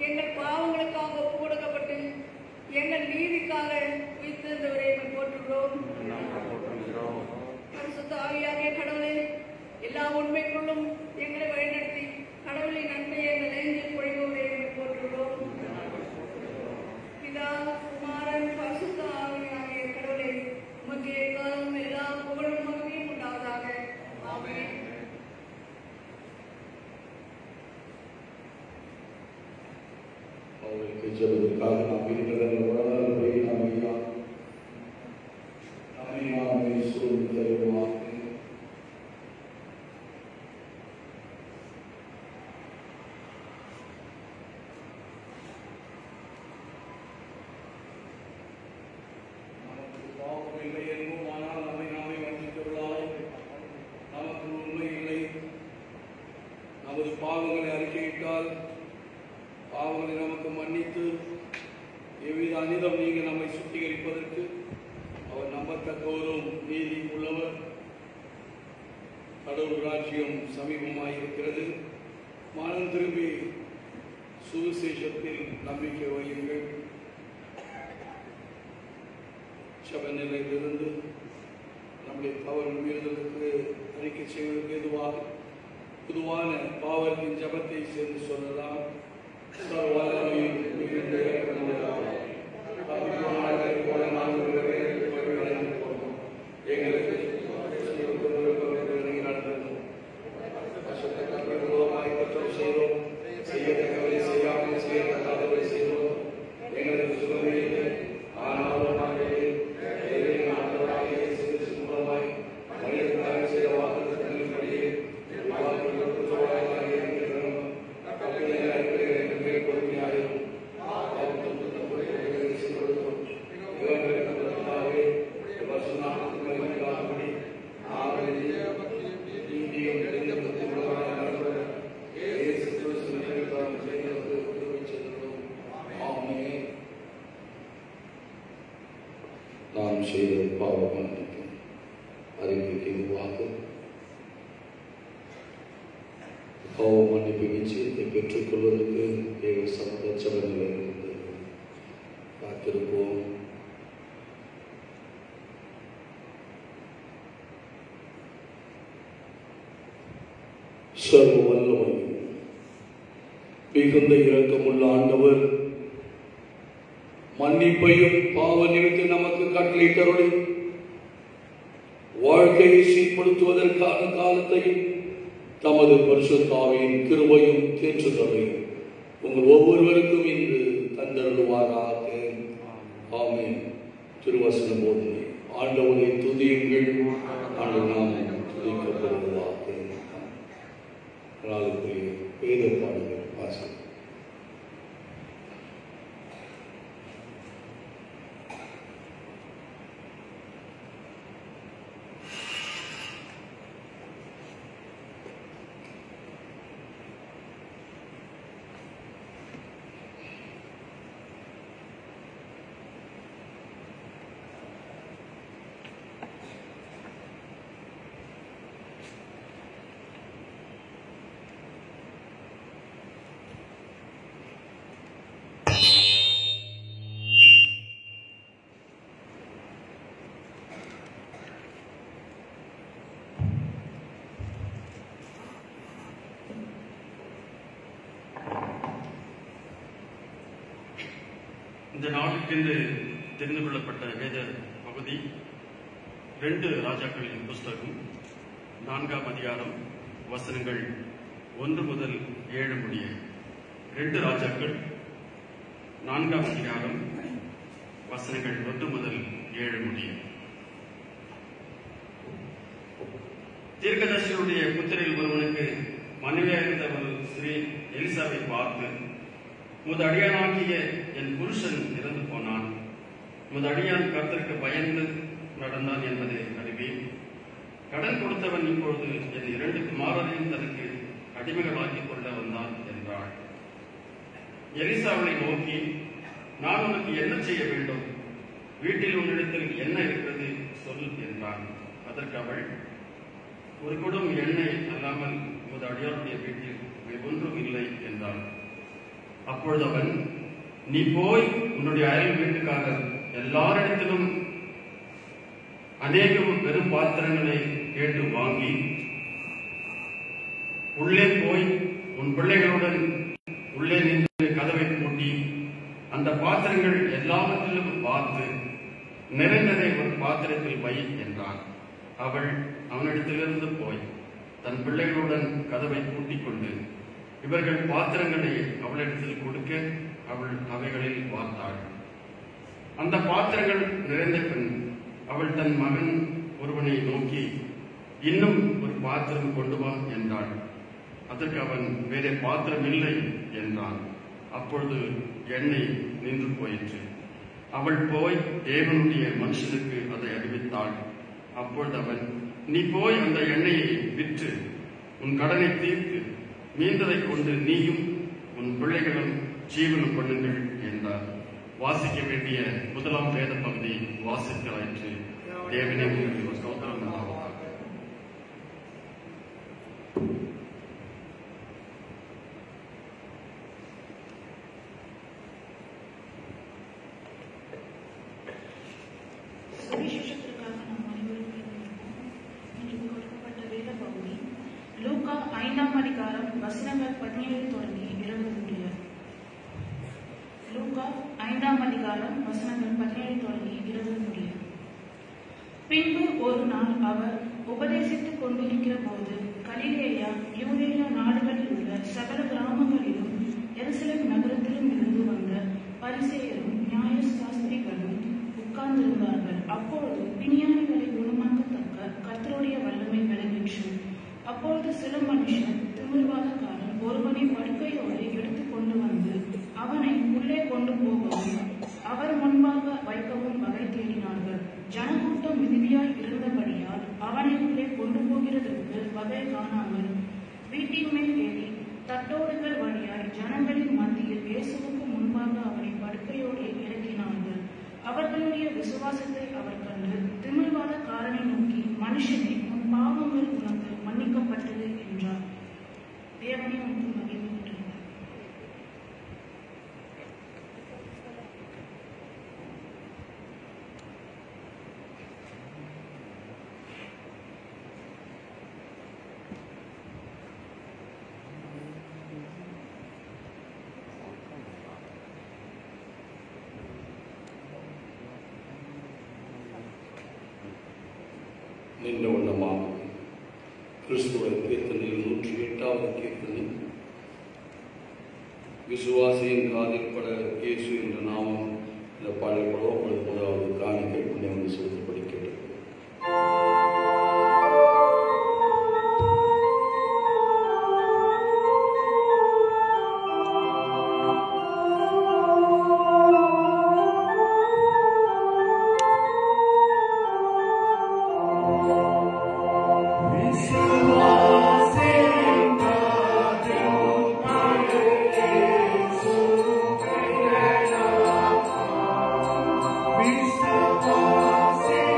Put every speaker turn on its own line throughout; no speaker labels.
எங்கள் பாவங்களுக்காக ஒப்பு கொடுக்கப்பட்டு எங்கள் நீதிக்காக உயிர்த்தெழுந்தவரை போற்றுகிறோம். பரிசுத்த ஆவியாகிய கடவுளே, எல்லா உண்மைக்குள்ளும் எங்களை வழிநடத்தி கடவுளின் நன்மையை எங்கள் நெஞ்சில் பொழிவுவதை போற்றுகிறோம். பிதா, குமாரன், பரிசுத்த ஆவியாகிய கடவுளே, உமக்கு எக்காலம் எல்லா புகழும் மகிமையும் உண்டாவதாக. ஆமென்.
அவர்களுக்கு ஜெபத்திற்காக நாம் இருக்கிற உடனே நம்மை சூழ்ந்து தருவார். நமக்கு பாவம் இல்லை என்போம், ஆனால் நம்மை நாமே வஞ்சித்துள்ளாய். நமக்கு உண்மை இல்லை. நமது பாவங்களை அறிக்கையிட்டால் பாவங்களை நமக்கு மன்னித்து எவ்வித அனிதம் நீங்க நம்மை சுத்திகரிப்பதற்கு அவர் நம்பத்தக்கவரும் நீதி உள்ளவர். கடவுள் ராஜ்யம் சமீபமாயிருக்கிறது. மனம் திரும்பி சுவிசேஷத்தில் நம்பிக்கை வையுங்கள். சப நிலையிலிருந்து நம்முடைய தவறு மீறுதலுக்கு அறிக்கை செய்வதற்கு பொதுவான பாவத்தின் ஜபத்தை சேர்ந்து சொல்லலாம். நாம் செய்த பாவ மன்னிப்பு அறிக்கைக்கு உருவாகும். பாவ மன்னிப்பு நிச்சயத்தை பெற்றுக்கொள்வதற்கு தேவ சமூக சபையிலிருந்து காத்திருப்போம். சர்வ வல்லமை மிகுந்த இரக்கமுள்ள ஆண்டவர் மன்னிப்பையும் பாவ நிமித்து நமக்கு கட்டளையிட்டருளி வாழ்க்கையை சீர்படுத்துவதற்கான காலத்தையும் தமது பரிசுத்தாவியின் கிருபையும் தேற்றுதலையும் உங்கள் ஒவ்வொருவருக்கும் இன்று தந்தருளுவாராக. ஆமென். திருவசன போதனை. ஆண்டவரை துதியுங்கள், ஆண்டவர் நாமம் துதிக்கப்படுவதாக. நாளுக்குரிய வேத பாடல்கள் வாசி.
இந்த நாளுக்கென்று தெரிந்து கொள்ளப்பட்ட வேத பகுதி 2 ராஜாக்களின் புஸ்தகம் 4ஆம் அதிகாரம் வசனங்கள் 1 முதல் 7 முடிய. 2 ராஜாக்கள் 4ஆம் அதிகாரம் வசனங்கள் 1 முதல் 7 முடிய. தீர்க்கதரிசியுடைய புத்திரில் ஒருவனுக்கு மனைவியாயிருந்தவள் ஸ்ரீ எலிசாவை பார்த்து, உமது அடியானாகிய என் புருஷன் இறந்து போனான். உமது அடியான் கர்த்தருக்கு பயந்து நடந்தான் என்பதை அறிவேன். கடன் கொடுத்தவன் இப்பொழுது என் 2 குமாரரையும் தனக்கு அடிமைகளாக்கிக் கொள்ள வந்தான் என்றாள். எலிசா அவளை நோக்கி, நான் உனக்கு என்ன செய்ய வேண்டும்? வீட்டில் உன்னிடத்தில் என்ன இருக்கிறது சொல் என்றான். அதற்கு அவள், ஒரு குடம் எண்ணெய் அல்லாமல் உமது அடியாருடைய வீட்டில் ஒன்றும் இல்லை என்றாள். அப்பொழுது அவன், நீ போய் உன்னுடைய அயல் வீட்டுக்காரர் எல்லாரிடத்திலும் அநேகம் வெறும் பாத்திரங்களை கேட்டு வாங்கி உள்ளே போய் உன் பிள்ளைகளுடன் உள்ளே நின்று கதவை பூட்டி அந்த பாத்திரங்கள் எல்லாவற்றிலும் பார்த்து நிறைந்ததை ஒரு பாத்திரத்தில் வை என்றான். அவள் அவனிடத்திலிருந்து போய் தன் பிள்ளைகளுடன் கதவை பூட்டிக் கொண்டு இவர்கள் பாத்திரங்களை அவளிடத்தில் கொடுக்க அவள் அவைகளில் பார்த்தாள். அந்த பாத்திரங்கள் நிறைந்த பின் அவள் தன் மகன் ஒருவனை நோக்கி, இன்னும் ஒரு பாத்திரம் கொண்டு வா என்றாள். அதற்கு அவன், வேறே பாத்திரம் இல்லை என்றான். அப்பொழுது எண்ணெய் நின்று போயிற்று. அவள் போய் தேவனுடைய மனுஷனுக்கு அதை அறிவித்தாள். அப்பொழுது அவன், நீ போய் அந்த எண்ணெயை விற்று உன் கடனை தீர்த்து மீந்ததை கொண்டு நீயும் உன் பிள்ளைகளும் ஜீவனம் பண்ணுங்கள் என்றார். வாசிக்க வேண்டிய முதலாம் வேத பகுதி வாசிக்கலாயிற்று. தேவனே உங்களுக்கு ஸ்தோத்திரம் உண்டாவதாக.
சுவிசேஷத்திற்காக நாம் அனைவரும் இன்றைக்கு கொடுக்கப்பட்ட வேத பகுதி லூக்கா 5ஆம் அதிகாரம் வசனங்கள் 17 தொடங்கி 20 முடிய. லூக்கா 5ஆம் அதிகாரம் வசனங்கள் 17 தொடங்கி 20 முடிய. பின்பு ஒரு நாள் அவர் உபதேசித்துக் கொண்டிருக்கிற போது கலிலேயா யூதேயா நாடுகளில் உள்ள சகல கிராமங்களிலும் எருசலேம் நகரத்திலும் இருந்து வந்த பரிசேயரும் நியாய சாஸ்திரிகளும் உட்கார்ந்திருந்தார்கள். அப்பொழுது பிணியாளிகளை குணமாக்கத்தக்க கர்த்தருடைய வல்லமை விளங்கிற்று. அப்பொழுது சில மனுஷர் திமிர்வாதக்காரன் ஒருவனை படுக்கையோடு எடுத்துக் கொண்டு வந்து அவனை உள்ளே கொண்டு போகவும் அவர் முன்பாக வைக்கவும் வகை தேடினார்கள். ஜனக்கூட்டம் மிகுதியாய் இருந்தபடியால் அவனை உள்ளே கொண்டு போகிறதற்கு வகை காணாமல் வீட்டின் மேல் ஏறி தட்டோடுகள் வழியாய் ஜனங்களின் மத்தியில் இயேசுவுக்கு முன்பாக அவனை படுக்கையோடு இறக்கினார்கள். அவர்களுடைய விசுவாசத்தை அவர் கண்டு திமிர்வாதக்காரனை நோக்கி, மனுஷனே, உன் பாவங்கள் உனக்கு மன்னிக்கப்பட்டது என்றார். தேவனே உனக்கு மகிமை உண்டாவதாக.
நின்ற வண்ணமாக கிறிஸ்துவ கீர்த்தனையில் 108வது கீர்த்தனை. விசுவாசியின் காதில் பட இயேசு என்ற நாமம் இந்த பாடல்களோ முதலாவது காணிக்கை புண்ணியம் செலுத்தப்படி கேட்டது.
Visto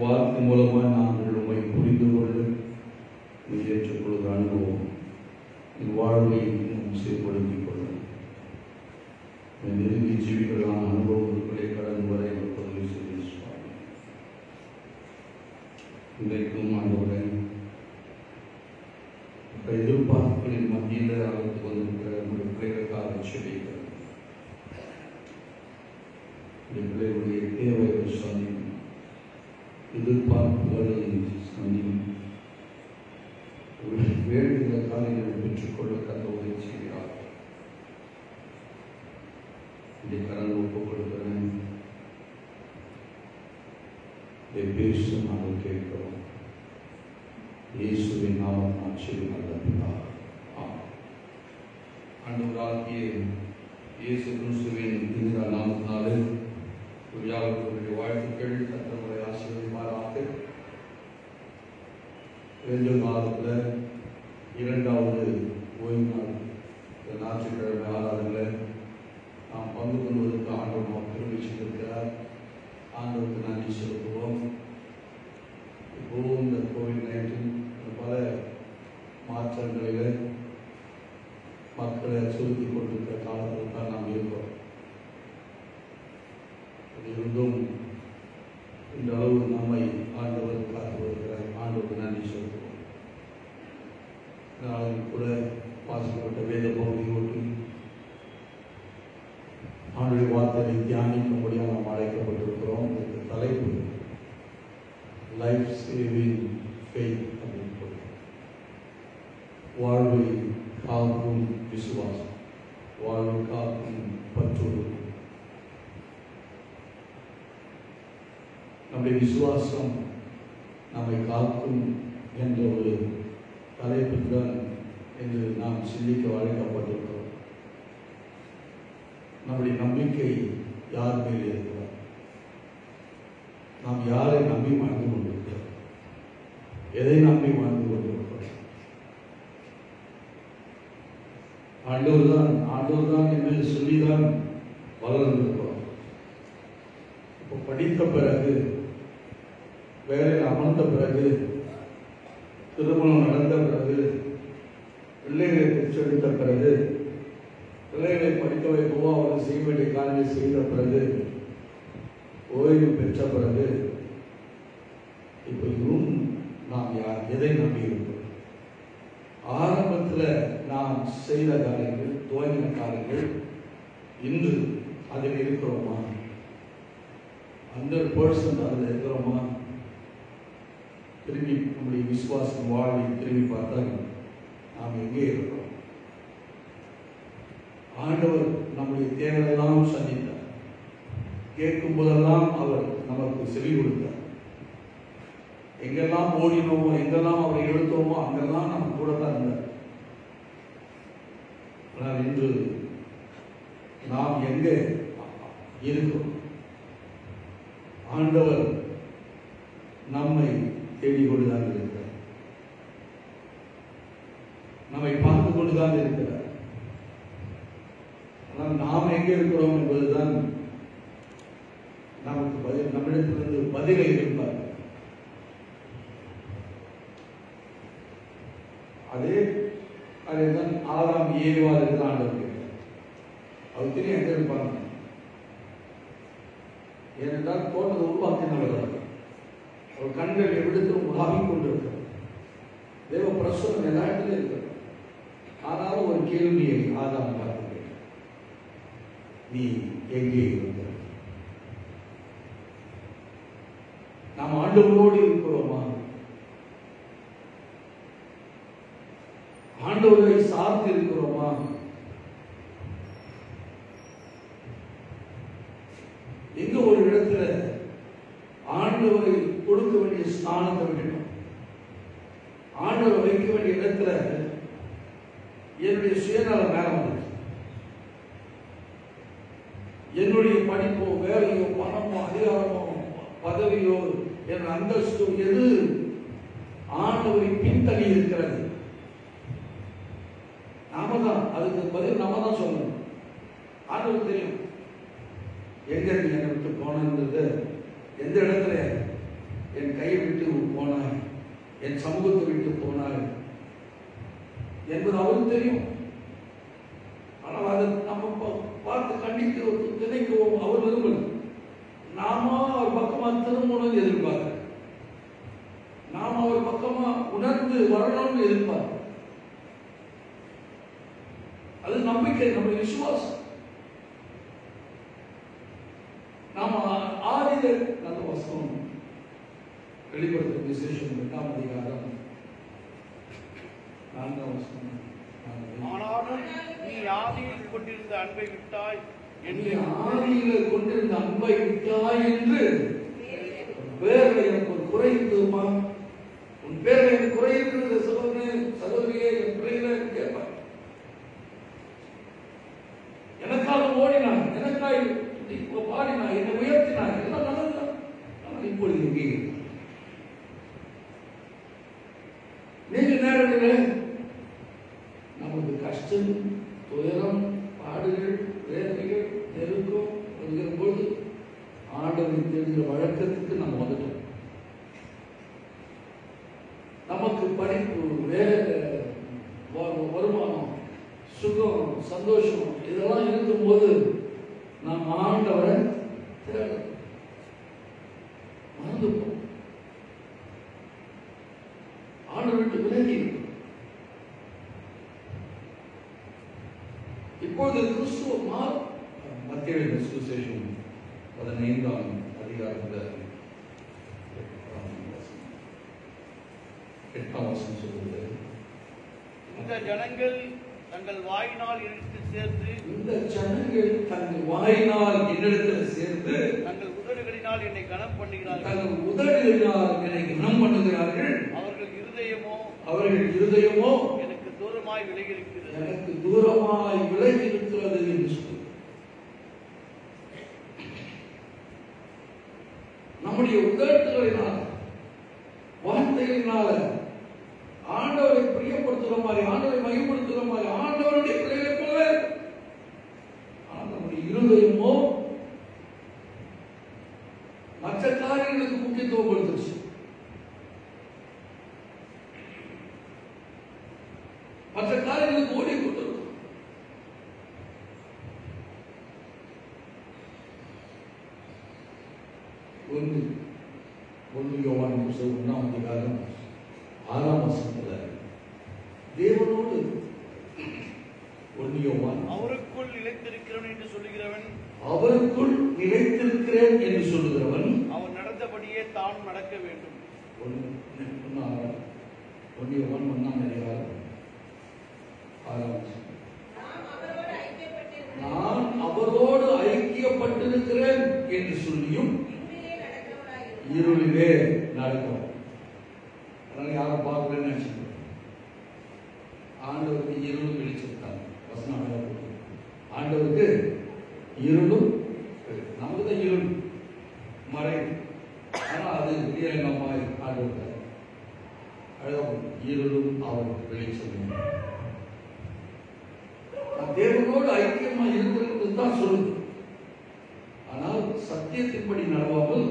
வார்த்தை மூலமாக நாங்கள் உண்மை புரிந்து கொண்டு ஏற்றுக்கொள்கிற அனுபவம் என் வாழ்வை இன்னும் சீர்படுத்திக் கொள்ளும் நெருங்கி ஜீவிகளான அனுபவங்களுக்குள்ளே கடந்து வரை உதவி செய்து சுவாமி. இன்றைக்கும் ஆண்டவரை எதிர்பார்ப்புகளின் மத்தியில் அழைத்து கொண்டிருக்கிற நம்முடைய பிள்ளைகளுக்காக செபிக்கிறோம். பிள்ளைகளுடைய தேவைகள் சந்தியும் எதிர்பார்ப்புகளை சந்தியும் வேண்டுகிற காரியங்களை பெற்றுக்கொள்ள கத்த உதவி செய்கிறார். இதை கடந்து ஒப்புக் கொடுக்கிறேன். இதை பேசும் நாங்கள் கேட்கிறோம். இயேசுவின் நாமம் ஆட்சியில் நல்ல பிதாவே. ஆமென். ஆண்டவராகிய இயேசு கிறிஸ்துவின் இனிய நாமத்தினாலே விழாவுடைய வாழ்த்துக்கள் கர்த்தருடைய ஆசீர்வாதமாக. இரண்டு மாதத்தில் இரண்டாவது ஓய்வு நாள் ஞாயிற்றுக்கிழமை ஆராதனையில் நாம் பங்கு கொள்வதற்கு ஆண்டவர் நாம் திரும்பி சென்றிருக்கிறார். ஆண்டவருக்கு நன்றி செலுத்துவோம். இப்போது இந்த கோவிட்-19 பல மாற்றங்களில் மக்களை அச்சுறுத்தி கொண்டிருக்கிற காலத்தில் தான் நாம் இருக்கிறோம். இருந்தும் இந்த அளவு நம்மை ஆண்டவர் காத்து வருகிறார். ஆண்டவருக்கு நன்றி செலுத்துவோம். நாளில் கூட வாசிக்கப்பட்ட வேத பகுதியோடு ஆண்டுடைய வார்த்தையை தியானிக்கும்படியாக நாம் அழைக்கப்பட்டிருக்கிறோம். இந்த தலைப்பு லைஃப் சேவிங் ஃபெய்த் அப்படின்னு சொல்லி வாழ்வை காக்கும் விசுவாசம், வாழ்வை காக்கும் பற்றோடு. நம்முடைய விசுவாசம் நம்மை காக்கும் என்ற ஒரு தலைப்பில் தான் என்று நாம் சிந்திக்க அழைக்கப்பட்டிருக்கிறோம். நம்முடைய நம்பிக்கை யார் மேல் இருக்கிறார்? நாம் யாரை நம்பி வாழ்ந்து கொண்டிருக்கிறோம்? எதை நம்பி வாழ்ந்து கொண்டிருக்கிறோம்? ஆண்டவர் தான் என்று சொல்லிதான் வளர்ந்திருக்கிறோம். இப்போ படித்த பிறகு, வேலையில் அமர்ந்த பிறகு, திருமணம் நடந்த பிறகு, பிள்ளைகளை பெற்றெடுத்த பிறகு, பிள்ளைகளை படிக்க வைக்கவோ அவர்கள் செய்ய வேண்டிய காரியங்களை செய்த பிறகு, ஓய்வு பெற்ற பிறகு, இப்போ இன்னும் நாம் எதை நம்பி இருக்கிறோம்? ஆரம்பத்தில் நாம் செய்த காரியங்கள், துவங்கின காரியங்கள், இன்று அதில் இருக்கிறோமா? 100% அதில் இருக்கிறோமா? திரும்பி நம்முடைய விசுவாசம் வாழ்வை திரும்பி பார்த்தால் நாம் எங்கே இருக்கிறோம்? ஆண்டவர் நம்முடைய தேவையெல்லாம் சந்தித்தார். கேட்கும் போதெல்லாம் அவர் நமக்கு செவி கொடுத்தார். எங்கெல்லாம் ஓடினோமோ, எங்கெல்லாம் அவரை எழுத்தோமோ அங்கெல்லாம் நம்ம கூட தான் இருந்தார். ஆனால் இன்று நாம் எங்கே இருக்கிறோம். ஆண்டவர் நம்மை தேடிக்கொண்டுதான் இருக்கிறார், நம்மை பார்த்து கொண்டுதான் இருக்கிறார். ஆனால் நாம் எங்கே இருக்கிறோம் என்பதுதான் நமக்கு பதில், நம்மிடத்திலிருந்து பதிலை இருப்பார். அதேதான் ஆதாம் ஏவாள் என்று ஆண்டவர் கேட்டார். அவர் தெரியும் எங்க இருப்பாங்க. ஏனென்றால் தோட்டத்தை உருவாக்கினவர் அவர் கண்கள் எவ்விடத்திலும் உலாவிக் கொண்டிருக்கிறார். தேவ பிரசுரம் எல்லா இடத்திலும் இருக்கிறார். ஆனாலும் ஒரு கேள்வியை ஆதாம் பார்த்து கேட்டார், நீ எங்கே இருக்கிறாய்? நாம் ஆண்டவரோடு இருக்கிறோமா? ஆண்டவரை சார்ந்து இருக்கிறோமா? எங்க ஒரு இடத்துல ஆண்டவரை கொடுக்க வேண்டிய ஸ்தானத்தை விட்டுட்டோம். ஆண்டவரை வைக்க வேண்டிய இடத்துல என்னுடைய சுயநலம் மேல வந்து, என்னுடைய படிப்போ வேலையோ பணமோ அதிகாரமோ பதவியோ என் அந்தஸ்து எது ஆண்டவரை பின்தள்ளி இருக்கிறது. நாம தான் அதுக்கு பதில் நாம தான் சொல்லணும். ஆண்டவர் தெரியும் எங்க நீ என்னை விட்டு போனது, எந்த இடத்துல என் கையை விட்டு போனாய், என் சமூகத்தை விட்டு போனாய் என்பது அவருக்கு தெரியும். ஆனால் அதை நம்ம பார்த்து கண்டிக்கிறோம், திணைக்கவும் அவர் விரும்பல. நாம அவர் பக்கமா திரும்பணும்னு எதிர்பார்க்க, நாம அவர் பக்கமா உணர்ந்து வரணும்னு எதிர்பார்க்க. அது நம்பிக்கை, நம்முடைய விசுவாசம். நாம ஆதியில நல்ல வசனம் வெளிப்படுத்த விசேஷம் 8ஆம் அதிகாரம் 4ஆம் வசனம்.
ஆனாலும் நீ ஆதியில் கொண்டிருந்த அன்பை விட்டாய்
என்று, ஆதியில கொண்டிருந்த அன்பை விட்டாய் என்று பேர்ல எனக்கு ஒரு குறை இருக்குமா? உன் பேர்ல எனக்கு குறை இருக்கிறது சகோதரியே, என் பிள்ளைகளை கேட்பார். எனக்காக ஓடினாய், எனக்காக இப்போ பாடினாய், என்னை உயர்த்தினாய், எல்லாம் நல்லதுதான். ஆனால் இப்பொழுது எங்கே நீங்க நேரத்தில் நமக்கு கஷ்டம், துயரம், பாடுகள், வேதனைகள், நெருக்கம் வருகிற போது ஆண்டவரை தெரிகிற வழக்கத்துக்கு நம்ம வந்துட்டோம். நமக்கு படிப்பு, வேலை, வருமானம், சுகம், சந்தோஷம் இதெல்லாம் இருக்கும்போது நாம் ஆண்டவரை மறந்துப்போம். ஆண்டவர் விட்டு விலகி இப்போது கிறிஸ்துவ மத்திய சுவிசேஷம் 15ஆம் அதிகாரத்தில் 8ஆம் வசனம் சொல்லுது,
இந்த ஜனங்கள் தங்கள் வாயினால் என்னிடத்தில் சேர்ந்து,
இந்த ஜனங்கள் தங்கள் வாயினால் என்னிடத்தில் சேர்ந்து,
தங்கள் உதடுகளினால் என்னை கனம் பண்ணுகிறார்கள்,
தங்கள் உதடுகளினால் என்னை கனம் பண்ணுகிறார்கள்,
அவர்கள் இருதயமோ
எனக்கு தூரமாய் விலகி இருக்கிறது,
எனக்கு தூரமாய் விலகி இருக்கிறது
என்று சொல்லி நம்முடைய உதடுகளினால் வார்த்தைகளினால ஆண்டவரை பிரியப்படுத்துகிற மாதிரி, ஆண்டவரை மகிமைப்படுத்துகிற மாதிரி, ஆண்டவருடைய பிள்ளைகளை போல, ஆனால் நம்முடைய இருதயமோ மற்ற காரியங்களுக்கு முக்கியத்துவம் கொடுத்துருச்சு. மற்ற காரியங்களுக்கு ஓடிக்கொண்டிருக்கும். ஒன்று யோவான் 1ஆம் அதிகாரம் 6ஆம் வசனத்தில் தேவனோடு
அவருக்குள் நிலைத்திருக்கிறவன் என்று சொல்லுகிறவன்,
அவருக்குள் நிலைத்திருக்கிறேன் என்று சொல்லுகிறவன்
அவன் நடந்தபடியே தான் நடக்க வேண்டும்.
1 யோவான் 1ஆம் அதிகாரம் 6ஆம் வசனம், நான் அவரோடு ஐக்கியப்பட்டிருக்கிறேன் என்று சொல்லியும் இருளிலே நடக்கும். அதனால யாரும் பார்க்கலன்னு நினைச்சுக்கோ. ஆண்டவருக்கு இருளும் வெளிச்சிருக்காங்க. வசனம் ஆண்டவருக்கு இருளும் நமக்கு தான் இருள் மறை, ஆனா அது வெளியரங்கமாய் ஆடுவார். இருளும் அவர் வெளிச்சம். தேவனோடு ஐக்கியமா இருக்கிறது தான் சொல்லுது. ஆனால் சத்தியத்தின்படி நடவாமல்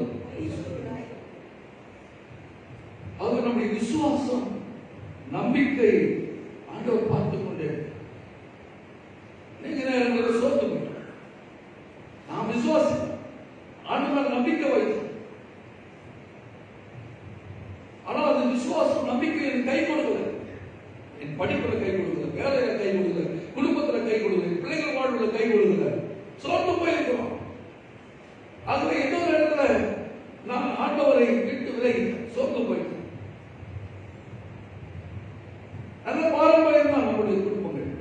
அது நம்முடைய விசுவாசம், நம்பிக்கை ஆண்டவர் பார்த்துக் கொண்டே. நீங்க சோர்ந்து நான் விசுவாசி ஆண்டவர் நம்பிக்கை வைத்தோம். ஆனால் அது விசுவாசம் நம்பிக்கை கை கொடுக்கல. என் படிப்புல கை கொடுக்கல, வேலையில கை கொடுக்கல, குடும்பத்துல கை கொடுக்கல, பிள்ளைகள் வாழ்வுல கை கொடுக்கல, சோர்ந்து போயிருக்கிறோம். ஆகவே ஏதோ ஒரு இடத்துல நான் ஆண்டவரை விட்டு விலகி சோர்ந்து போயிட்டேன். நல்ல பாரம்பரியம் தான் நம்முடைய குடும்பங்கள்.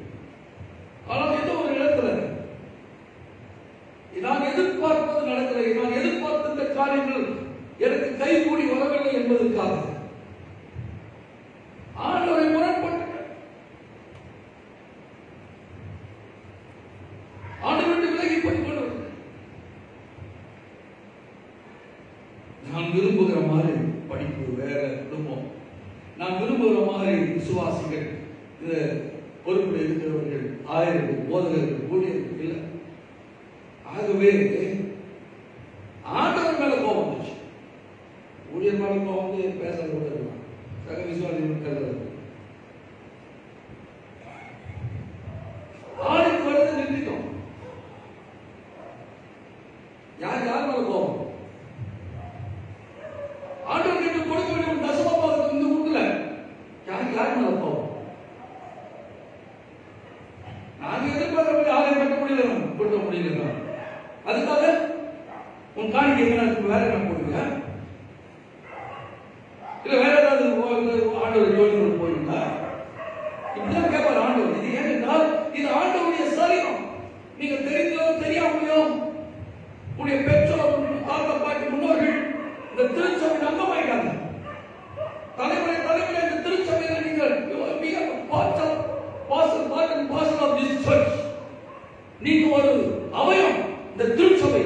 ஆனால் ஏதோ ஒரு இடத்துல நான் எதிர்பார்ப்பது நடக்கலை, நான் எதிர்பார்த்த காரியங்கள் எனக்கு கைகூடி வரவில்லை என்பதற்காக ஆண்டவரை முரண்பட்டு ஆண்டவரை விலகி போய் கொண்டு நான் விரும்புகிற மாதிரி படிப்பு வேற, குடும்பம் நான் விரும்புகிற மாதிரி விசுவாசிகள், இந்த பொறுப்பில் இருக்கிறவர்கள், ஆயிரங்கள், போதகர்கள், ஊழியர்கள் இல்லை. ஆகவே ஆண்டவர் மேல கோபம் வந்துச்சு. ஊழியர் மேல கோபம் வந்து பேச கூட இருக்கலாம், சக விசுவாசிகள் ஆளுக்கு வருது நிறுத்திட்டோம். யார் யார் மேல கோபம்? ஆண்டவருக்கு கொடுக்க வேண்டிய தசமபாகத்தை வந்து கொடுக்கல. யாருக்கு யார் மேல கோபம்? நாங்க எதிர்பார்க்க ஆலயம் கட்ட முடியல, கொடுக்க முடியல. அதுக்காக உன் காணிக்கை எங்க வேற என்ன போடுங்க, இல்ல வேற ஏதாவது ஆண்டவர் ஜோதிகள் போயிருந்தா இப்படிதான் கேட்பார் ஆண்டவர். இது ஏனென்றால் இது ஆண்டவருடைய சரீரம். நீங்க தெரிந்தோ தெரியாமலையோ உடைய பெற்றோர், தாத்தா, பாட்டி, முன்னோர்கள் இந்த திருச்சபையில் அங்கமாயிட்டாங்க. தலைமுறை தலைமுறை இந்த திருச்சபையில் நீங்கள் நீங்க ஒரு அவயம். இந்த திருச்சபை,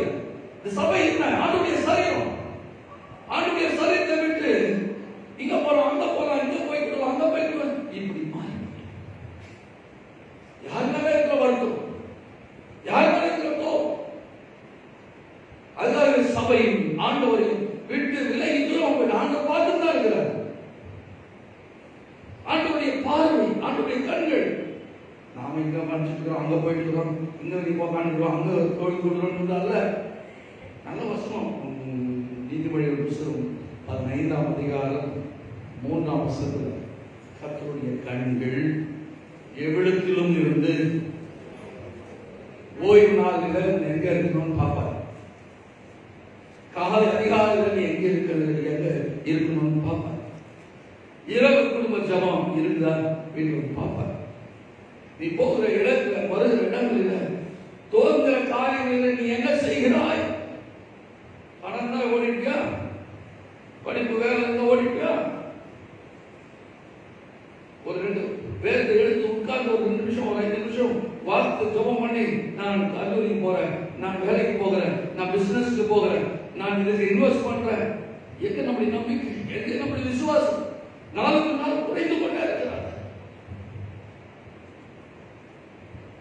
இந்த சபை என்ன? ஆண்டவருடைய சரீரம். ஆண்டவருடைய சரீரத்தை விட்டு இங்க போறோம், அங்க போறோம், இங்க போய்க்கிறோம், அங்க போய்க்கிறோம், இப்படி மாறி யார் மேல இருக்கிற வருத்தம், யார் மேல இருக்கிற கோபம்? அதுக்காக சபையும் ஆண்டவரையும் விட்டு விலகி தூரம் போய் ஆண்டவர் பார்த்து தான் இருக்கிறார். ஆண்டவருடைய பார்வை, ஆண்டவருடைய கண்கள். நாம இங்க மறைச்சிருக்கிறோம், அங்க போயிட்டு இருக்கிறோம், இங்க நீ உட்காந்துக்கிறோம், அங்க கோயில் கொடுக்கிறோம் அல்ல. நல்ல வசனம் நீதிமொழிகள் புத்தகம் 15ஆம் அதிகாரம் 3ஆம் வசனத்துல கர்த்தருடைய கண்கள் எவ்வளத்திலும் இருந்து ஓய்வு நாளில் எங்க இருக்கணும்னு பார்ப்பார். காலை அதிகாரிகள் எங்க இருக்கிறது, எங்க இருக்கணும்னு பார்ப்பார். இரவு குடும்ப ஜபம் இருந்தா வீட்டு பார்ப்பார். நீ போகிற இடத்துல, வருகிற இடங்களில், தோன்ற காரியங்களில் நீ என்ன செய்கிறாய்? பணம் தான் ஓடிட்டியா? படிப்பு வேலை இருந்தா ஓடிட்டியா? ஒரு 2 பேருக்கு எடுத்து உட்கார்ந்து ஒரு 2 நிமிஷம், ஒரு 5 நிமிஷம் வார்த்தை ஜபம் பண்ணி, நான் கல்லூரிக்கு போறேன், நான் வேலைக்கு போகிறேன், நான் பிசினஸ்க்கு போகிறேன், நான் இதுக்கு இன்வெஸ்ட் பண்றேன். எங்க நம்முடைய நம்பிக்கை, எங்க நம்முடைய விசுவாசம் நாளுக்கு நாள் குறைந்து கொண்டே இருக்கிறார்.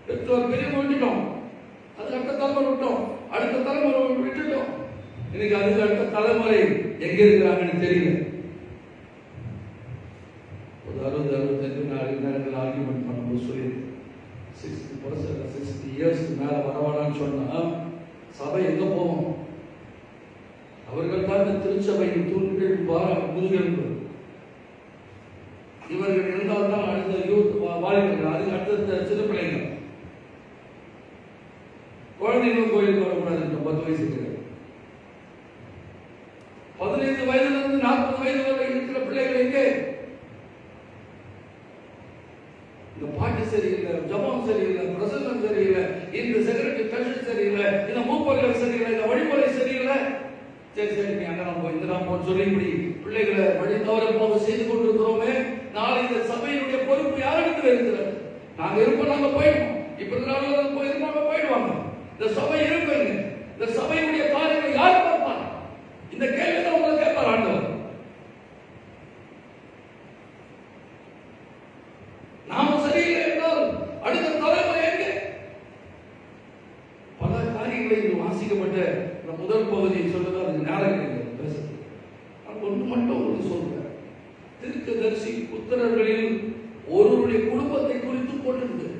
பெற்றோர் பெரியவங்க விட்டுட்டோம், அது அடுத்த தலைமுறை விட்டோம், அடுத்த தலைமுறை விட்டுட்டோம். இன்னைக்கு அதுக்கு அடுத்த தலைமுறை எங்க இருக்கிறாங்கன்னு தெரியல. ஒரு 60-65 நேரத்தில் ஆர்கியூமெண்ட் பண்ணும்போது சொல்லியிருக்கு, 60 இயர்ஸ்க்கு மேல வரவாடான்னு சொன்னா சபை எங்க போவோம்? அவர்கள் தான் இந்த திருச்சபையின் தூண்கள், முதுகெலும்பு. இவர்கள் இருந்தால் தான் அடுத்த யூத் வாலிபர்கள், அதுக்கு அடுத்த சின்ன பிள்ளைங்க. குழந்தைங்களும் கோயிலுக்கு வரக்கூடாது. 10 வயசுக்கு 15 வயதிலிருந்து 40 வயது வரை இருக்கிற பிள்ளைகள் எங்கே? இந்த பாட்டு சரியில்லை, ஜபம் சரியில்லை, பிரசங்கம் சரியில்லை, இந்த செக்ரட்டரி கட்சி சரியில்லை, இந்த மூப்பர்கள் சரியில்லை, இந்த வழிமுறை சரியில்லை. சரி சரி நீ அங்க நம்ம இந்த நம்ம சொல்லி இப்படி பிள்ளைகளை வழி தவற போக செய்து கொண்டிருக்கிறோமே. நாளை இந்த சபையினுடைய பொறுப்பு யாருக்கு இருக்கிறது? நாங்க இருப்போம், நாங்க போயிடுவோம். இப்ப போயிருந்தாங்க போயிடுவாங்க. இந்த சபை இருக்குங்க, இந்த முதல் பகுதியை சொல்றது அது நேரம் கிடையாது பேசுறது. ஒன்று மட்டும் ஒன்று சொல்றேன். தீர்க்கதரிசி புத்திரர்களில் ஒருவருடைய குடும்பத்தை குறித்து போட்டிருந்தது.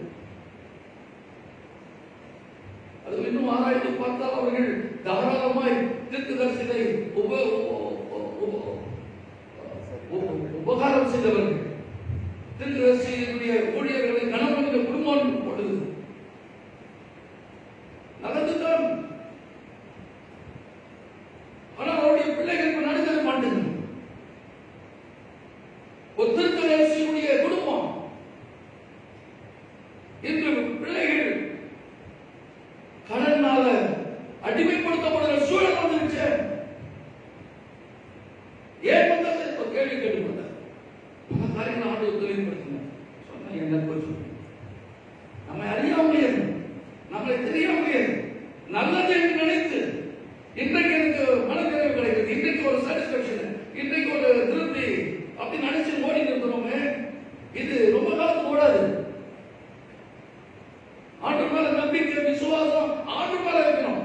அது இன்னும் ஆராய்ந்து பார்த்தால் அவர்கள் தாராளமாய் தீர்க்கதரிசியை உபகாரம் செய்தவர்கள். தீர்க்கதரிசியுடைய ஊழியர்களை கணவனுடைய குடும்பம் போடுது. நடந்துதான். ஆனால் அவருடைய பிள்ளைகள் நடந்தது மாட்டேங்க. ஒரு தீர்க்கதரிசியுடைய குடும்பம் இன்று பிள்ளைகள் கடனால அடிமைப்படுத்தப்படுகிற சூழல் வந்துருச்சு. ஏன் வந்தது? ஒரு கேள்வி கேட்டுக்கொண்டார். பல காரியங்கள் ஆண்டு தெளிவுபடுத்தினார். சொன்ன என்ன கொஞ்சம் நம்மை அறியாமலே நம்மளை தெரியாமலே நல்லது என்று நினைத்து இன்றைக்கு எனக்கு மனநிறைவு கிடைக்கிறது, இன்றைக்கு ஒரு சாட்டிஸ்பாக்சன், இன்றைக்கு ஒரு திருப்தி அப்படி நினைச்சு ஓடி இருக்கிறோமே, இது ரொம்ப காலத்துக்கு ஓடாது. ஆண்டு மேல நம்பிக்கை விசுவாசம் ஆண்டு மேல இருக்கணும்.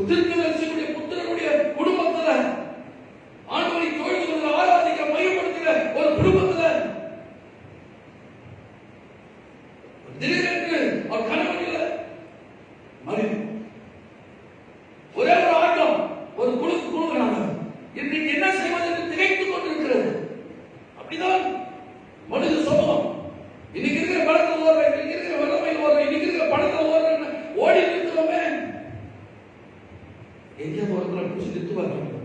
தீர்க்கதரிசியுடைய புத்திரனுடைய குடும்பத்துல ஆண்டவரை தொழுது ஆராதிக்க மையப்படுத்துகிற ஒரு குடும்பத்துல திடீரென்று அவர் கணவன் இல்லை மறிவு, ஒரே ஒரு ஆட்டம், ஒரு குழுக்கிறாங்க. இன்றைக்கு என்ன செய்வது என்று திகைத்துக் கொண்டிருக்கிறது. அப்படிதான் மனித சமூகம். இன்னைக்கு இருக்கிற படத்தில் ஓடுற, இன்னைக்கு இருக்கிற வல்லமையில் ஓடுற, இன்னைக்கு இருக்கிற படத்தில் ஓடுற ஓடி நிற்கிறோமே. எங்கே போறதுல பிடிச்சி நிறுத்து பார்க்கணும்.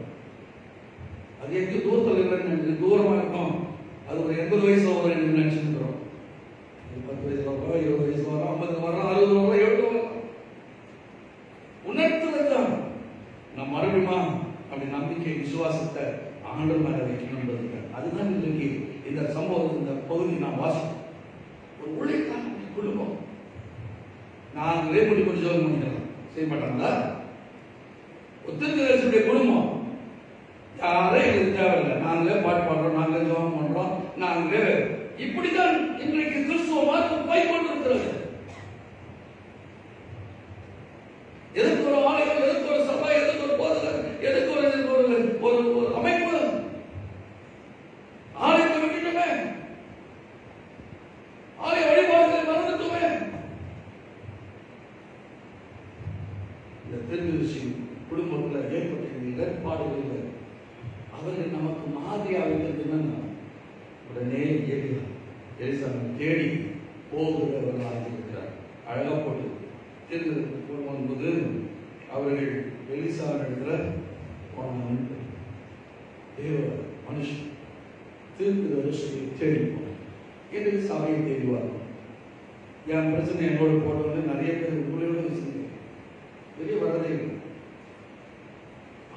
அது எங்க தூரத்தில் இல்லைன்னு தூரமா இருக்கும். அது ஒரு 80 வயசுல வரும் என்று நினைச்சிருக்கிறோம். 10 வயசுல வரும், 20 வயசுல வரும், 50 வரும், 60 வரும், 70 வரும். உணர்த்துவதுதான் நம் மறுபடியுமா அப்படி நம்பிக்கை விசுவாசத்தை ஆண்டவர் மேல வைக்கணும். அதுதான் இன்றைக்கு இந்த சம்பவம், இந்த பகுதி நான் வாசிப்போம். ஒரு உழைக்கான குடும்பம். நாங்களே முடி கொஞ்சம் ஜோகம் பண்ணிக்கலாம், செய்ய மாட்டாங்களா? தீர்க்கதரிசியுடைய குடும்பம் யாரே எங்களுக்கு தேவையில்லை, நாங்களே பாட்டு பாடுறோம், நாங்களே ஜோகம் பண்றோம், நாங்களே. இப்படிதான் இன்றைக்கு கிறிஸ்துவ மார்க்கம் போய் கொண்டிருக்கிறது. எதுக்கு ஒரு ஆலயம், எதுக்கு ஒரு சபை, எதுக்கு ஒரு போதகர், எதுக்கு ஒரு அமைப்பு? ஆலயத்தை விட்டுட்டுமே, ஆலய வழிபாடுகளை மறந்துட்டுமே. இந்த தீர்க்கதரிசி குடும்பத்தில் ஏற்பட்ட இடர்பாடுகள் அவர்கள் நமக்கு மாதிரியாக இருந்ததுன்னா உடனே எலிசாவை தேடி போகிறவர்களாக இருக்கிறார். அழகா போட்டு தீர்க்கதரிசி போகும்போது அவர்கள் எலிசாவிடத்தில் போன தேவ மனுஷன் தீர்க்கதரிசியை தேடி போனார். என்று சபையை தேடிவார். என் பிரச்சனை என்னோட போட்டு நிறைய பேர் உங்களோட பெரிய வரதே இல்லை.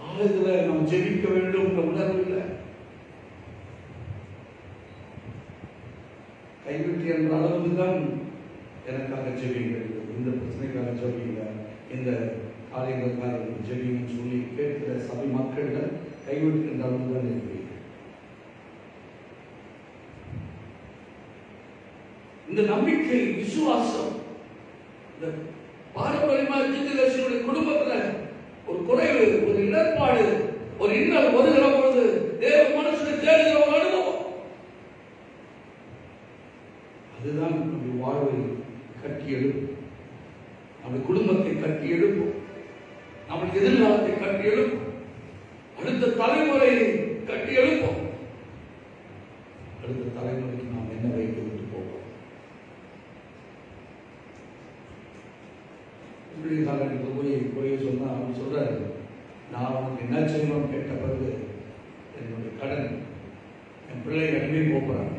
ஆலயத்தில் நாம் ஜெபிக்க வேண்டும் என்ற உணர்வு இல்லை. கைவிட்டு என்ற அளவுக்கு தான் எனக்காக ஜெபிங்கள், இந்த பிரச்சனைக்காக ஜெபிங்க, இந்த காரியங்களுக்காக ஜெபிங்கன்னு சொல்லி கேட்கிற சபை மக்கள் கைவிட்டு என்ற அளவுக்கு தான் இருக்கிறீர்கள். இந்த நம்பிக்கை விசுவாசம் இந்த பாரம்பரியமாக தீர்க்கதரிசியுடைய குடும்பத்தில் ஒரு குறைவு, ஒரு இடர்பாடு, ஒரு இன்னல் வருகிற பொழுது தேவ மனுஷனை தேடுகிற ஒரு அனுபவம், அதுதான் நம்முடைய வாழ்வை கட்டி எழுப்பும், நம்முடைய குடும்பத்தை கட்டி எழுப்பும், நம்முடைய எதிர்காலத்தை கட்டி எழுப்பும், அடுத்த தலைமுறையை கட்டி எழுப்பும். அடுத்த தலைமுறைக்கு நாம் என்ன வைத்து விட்டு போவோம்? போய் சொன்னா அவர் சொல்றாரு, நான் உனக்கு என்ன செய்யணும் கேட்ட பிறகு என்னுடைய கடன், என் பிள்ளைகள் அடிமை போகிறாங்க,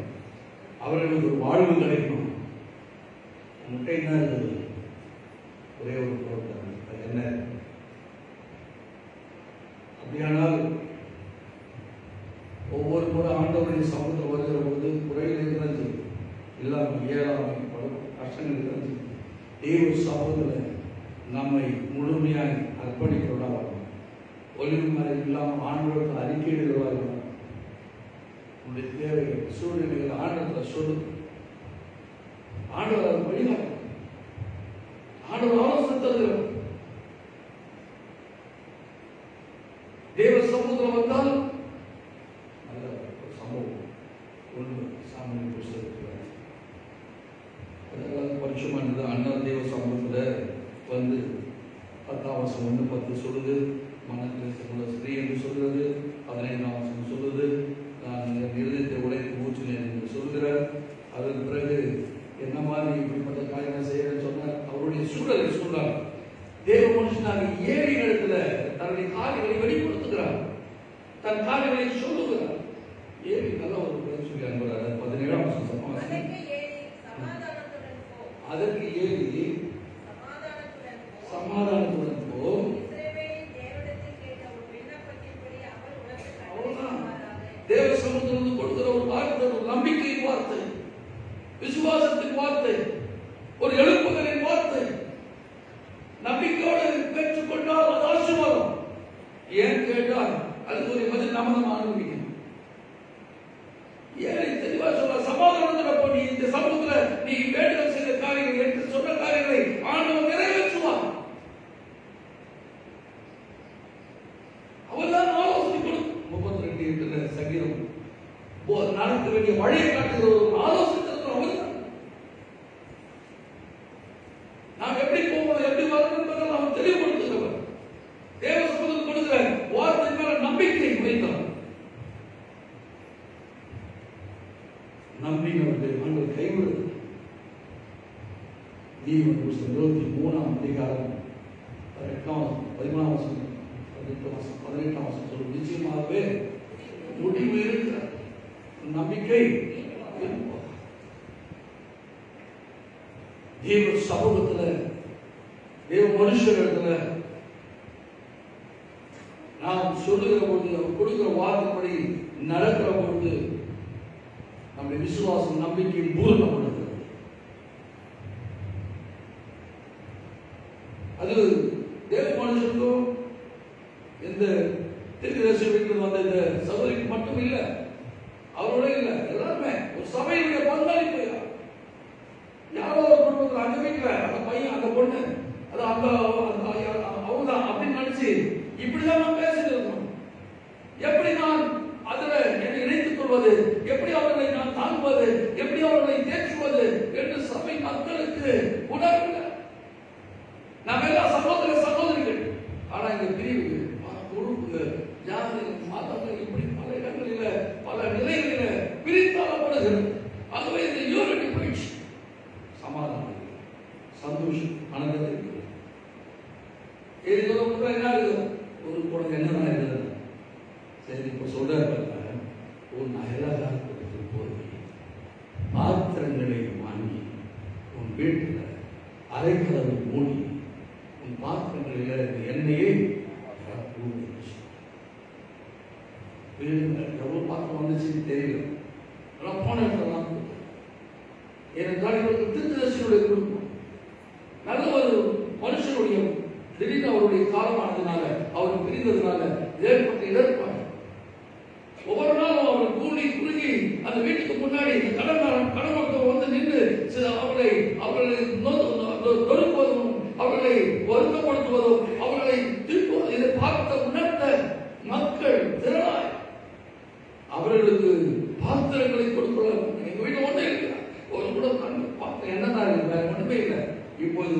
அவர்களுக்கு ஒரு வாழ்வு கிடைக்கும். உங்கள்கிட்ட என்ன இருந்தது? ஒரே ஒரு பொருட்கள், அது என்ன? அப்படியானால் ஒவ்வொரு முறை ஆண்டவரின் சமூகத்தில் வருகிற போது குறைகள் இருக்கிறது, இல்லாமல் இயலாமை கஷ்டங்கள் இருக்கிறது. தேவ சமூகத்தில் நம்மை முழுமையாக அர்ப்பணிக்கிறவர்களாக வரணும். ஒளிவு மறை இல்லாமல் ஆண்டவர்கள் அறிக்கையிடுகிறவர்களாக இருக்கணும். உங்களுடைய தேவைகள் சூழ்நிலைகள் ஆண்டவத்தில் சொல்லு, ஆண்டவர் வழிகாட்டும். ஆண்டவர் ஆலோசனை தருகிறார். தேவ சமூகத்தில் வந்தால் நல்ல ஒரு சம்பவம் ஒன்று சாமி புஸ்தகத்தில் அதெல்லாம் பரிசுமானது. அண்ணா தேவ சமூகத்தில் வந்து 10ஆம் வசனம் 1:10 சொல்லுது, மனத்தில் ஸ்திரீ என்று சொல்கிறது. 15ஆம் வசனம் சொல்லுது, நான் என் இருதயத்தை உடைத்து ஊற்றினேன் என்று சொல்கிறார். அதன் பிறகு என்ன மாதிரி இப்படிப்பட்ட காரியங்கள் செய்யறேன்னு சொன்னார். அவருடைய சூழலை சொன்னார். தேவ மனுஷனாக ஏழு இடத்துல தன்னுடைய காரியங்களை வெளிப்படுத்துகிறார், தன் காரியங்களை சொல்லுகிறார். ஏழு நல்ல ஒரு பேர் சொல்லி அனுப்புறாரு. 17ஆம் வசனம் அதற்கு ஏழி சமாதானத்துடன் போ. தேவ சமூகத்திலிருந்து கொடுக்கிற ஒரு வார்த்தை, ஒரு நம்பிக்கையின் வார்த்தை, விசுவாசத்தின் வார்த்தை, ஒரு எழுப்புதலின் வார்த்தை. நம்பிக்கையோடு பெற்றுக்கொண்டால் அது ஆசீர்வாதம். ஏன் கேட்டால் அதுக்கு ஒரு பதில் நாம தான் ஆரம்பிக்கணும். ஏன் தெளிவா சொல்ல, சமாதானத்துல போ. நீ இந்த சமூகத்துல நீ வேண்டுதல் செய்த காரியங்கள், என்று சொன்ன காரியங்களை ஆண்டவர் நிறைவேற்றுவார். அவர்தான் ஆலோசனை கொடுக்கும். 32 சங்கீதம் நடக்க வேண்டிய வழியை காட்டுகிற ஒரு ஆலோசனை அவர்தான். நாம் எப்படி போவோம், எப்படி வரணும் என்பதை நாம் தெளிவுபடுத்துகிறவர். தேவ சமூகத்தில் கொடுக்கிற வார்த்தை மேல நம்பிக்கை வைத்தவர். நம்பினவர்களை ஆண்டவர் கைவிடுவது. நீதிமொழி புத்தகம் 23ஆம் அதிகாரம் 13ஆம் வசனம் 18ஆம் வசனம் சொல்லும், நிச்சயமாகவே முடிவு இருக்கிற நம்பிக்கை தேவ சமூகத்துல, தேவ மனுஷரிடத்துல நாம் சொல்லுகிற பொழுது, கொடுக்கிற வார்த்தைப்படி நடக்கிற பொழுது நம்முடைய விசுவாசம் நம்பிக்கை பூரணப்படுகிறது. அது தேவ மனுஷனுக்கும் இந்த திருக்கதர்சி வீட்டில் வந்த இந்த சகோதரிக்கு மட்டும் இல்லை, அவரோட இல்லை, எல்லாருமே ஒரு சபையுடைய பங்களிப்பு. யாரோ ஒரு குடும்பத்தில் அந்த வீட்டில் அந்த பையன், அந்த பொண்ணு, அது அந்த அவங்கதான் அப்படின்னு நினைச்சு இப்படிதான் நான் பேசிட்டு இருக்கோம். எப்படி நான் அதுல என்னை இணைத்துக் கொள்வது, எப்படி அவர்களை நான் தாங்குவது, எப்படி அவர்களை தேற்றுவது என்று சபை மக்களுக்கு உணர்வு. நம்ம எல்லாம் சகோதர சகோதரிகள். ஆனா இந்த பிரிவு, குழுக்கள், ஜாதிகள், மதங்கள் இப்படி பல இடங்களில் பல நிலைகளில் பிரித்தாளப்படுகிறது. ஆகவே இந்த யூனிட்டி போயிடுச்சு. சமாதானம், சந்தோஷம், ஆனந்தம் இருக்குது. என்ன இருக்குது? ஒரு குழந்தை என்னதான் இருக்குது? சரி, இப்ப சொல்றாரு, உன் அயலாதாரத்துக்கு போய் பாத்திரங்களை வாங்கி உன் வீட்டில் அரைக்கதவை மூடி உன் பாத்திரங்களில் இருக்க எண்ணெயை எவ்வளவு பாத்திரம் வந்துச்சுன்னு தெரியல. போன இடத்துல ஏனென்றால் இவருக்கு திருத்ததர்சியுடைய குடும்பம் நல்ல ஒரு மனுஷனுடைய திடீர்னு அவருடைய காலமானதுனால, அவர் பிரிந்ததுனால ஏற்பட்ட இடர்பாடு. ஒவ்வொரு நாளும் அவர் கூடி குறுகி அந்த வீட்டுக்கு முன்னாடி கடன் மக்கள் வந்து நின்று அவர்களை தொடுப்பதும், அவர்களை வருத்தப்படுத்துவதும், அவர்களை திருப்பதும், இதை பார்த்த உணர்ந்த மக்கள் திரளாய் அவர்களுக்கு பாத்திரங்களை கொடுக்கல. எங்க வீட்டு ஒன்றே இருக்கிறார், ஒரு கூட பாத்திரம் என்னதான் இருக்கு, வேற ஒன்றுமே இல்லை. இப்போது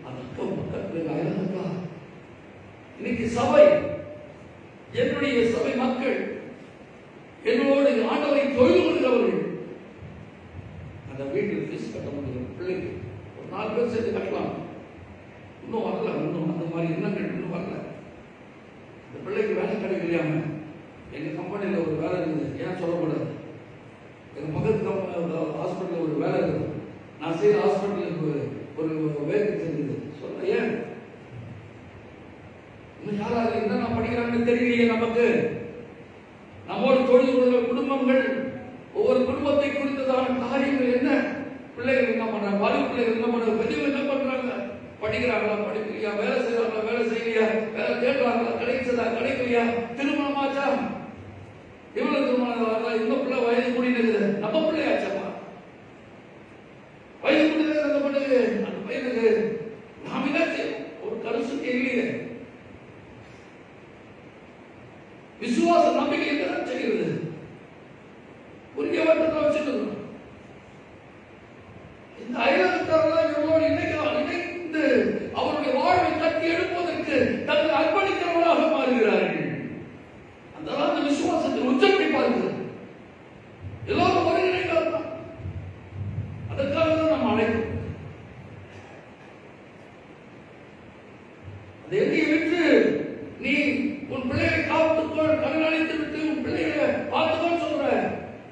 அந்த மக்கள் அயலக்கா இன்னைக்கு சபை, என்னுடைய சபை மக்கள், என்னோடு ஆண்டவரை தொழில் கொள்கிறவர்கள், அந்த வீட்டில் ஃபீஸ் கட்ட முடியும் பிள்ளைக்கு ஒரு 4 பேர் சேர்த்து கட்டலாம். இன்னும் வரல, இன்னும் அந்த மாதிரி எண்ணங்கள் இன்னும் வரல. இந்த பிள்ளைக்கு வேலை கிடைக்கலையாம எங்க கம்பெனியில் ஒரு வேலை இருக்குது, ஏன் சொல்லக்கூடாது? எங்க பக்கத்து ஹாஸ்பிட்டலில் ஒரு வேலை இருக்குது, நான் செய்யற ஹாஸ்பிட்டலுக்கு ஒரு வேலைக்கு செஞ்சது சொல்ல. ஏன் இன்னும் யாராவது என்ன படிக்கிறாங்கன்னு தெரியலையே நமக்கு. நம்மோடு தொழில் கொள்கிற குடும்பங்கள், ஒவ்வொரு குடும்பத்தை குறித்ததான காரியங்கள் என்ன? பிள்ளைகள் என்ன பண்றாங்க, வாலிப பிள்ளைகள் என்ன பண்றாங்க, பெரியவங்க என்ன பண்றாங்க, படிக்கிறாங்களா, படிக்கலையா, வேலை செய்யறாங்களா, வேலை செய்யலையா, வேலை தேடுறாங்களா, கிடைச்சதா, கிடைக்கலையா, திருமணமாச்சா, இவ்வளவு திருமணம், இந்த பிள்ளை வயது கூடினது, நம்ம பிள்ளையாச்சப்பா, வயது கூடினது அந்த பொண்ணுக்கு, அந்த பையனுக்கு நாம விசுவாச நம்பிக்கை என்னதான் செய்கிறது? குறுகிய வட்டத்தில் வச்சிருக்கிறோம். இந்த ஐலந்துக்காரர்கள் இவர்களோடு இணைந்து அவருடைய வாழ்வை கட்டி எழுப்புவதற்கு தங்களை அர்ப்பணிக்கிறவர்களாக மாறுகிறார்கள். அந்த விசுவாசத்தில் உச்சத்தை பார்க்கிறது. எல்லோரும் ஒருங்கிணைந்தால் தான். அதற்காக தான் நாம் அழைக்கிறோம். அதை எண்ணி விட்டு நீ உன் பிள்ளையை காத்துக்கொள், கண்ணளித்து விட்டு உன் பிள்ளைகளை பார்த்துக்கொள் சொல்ற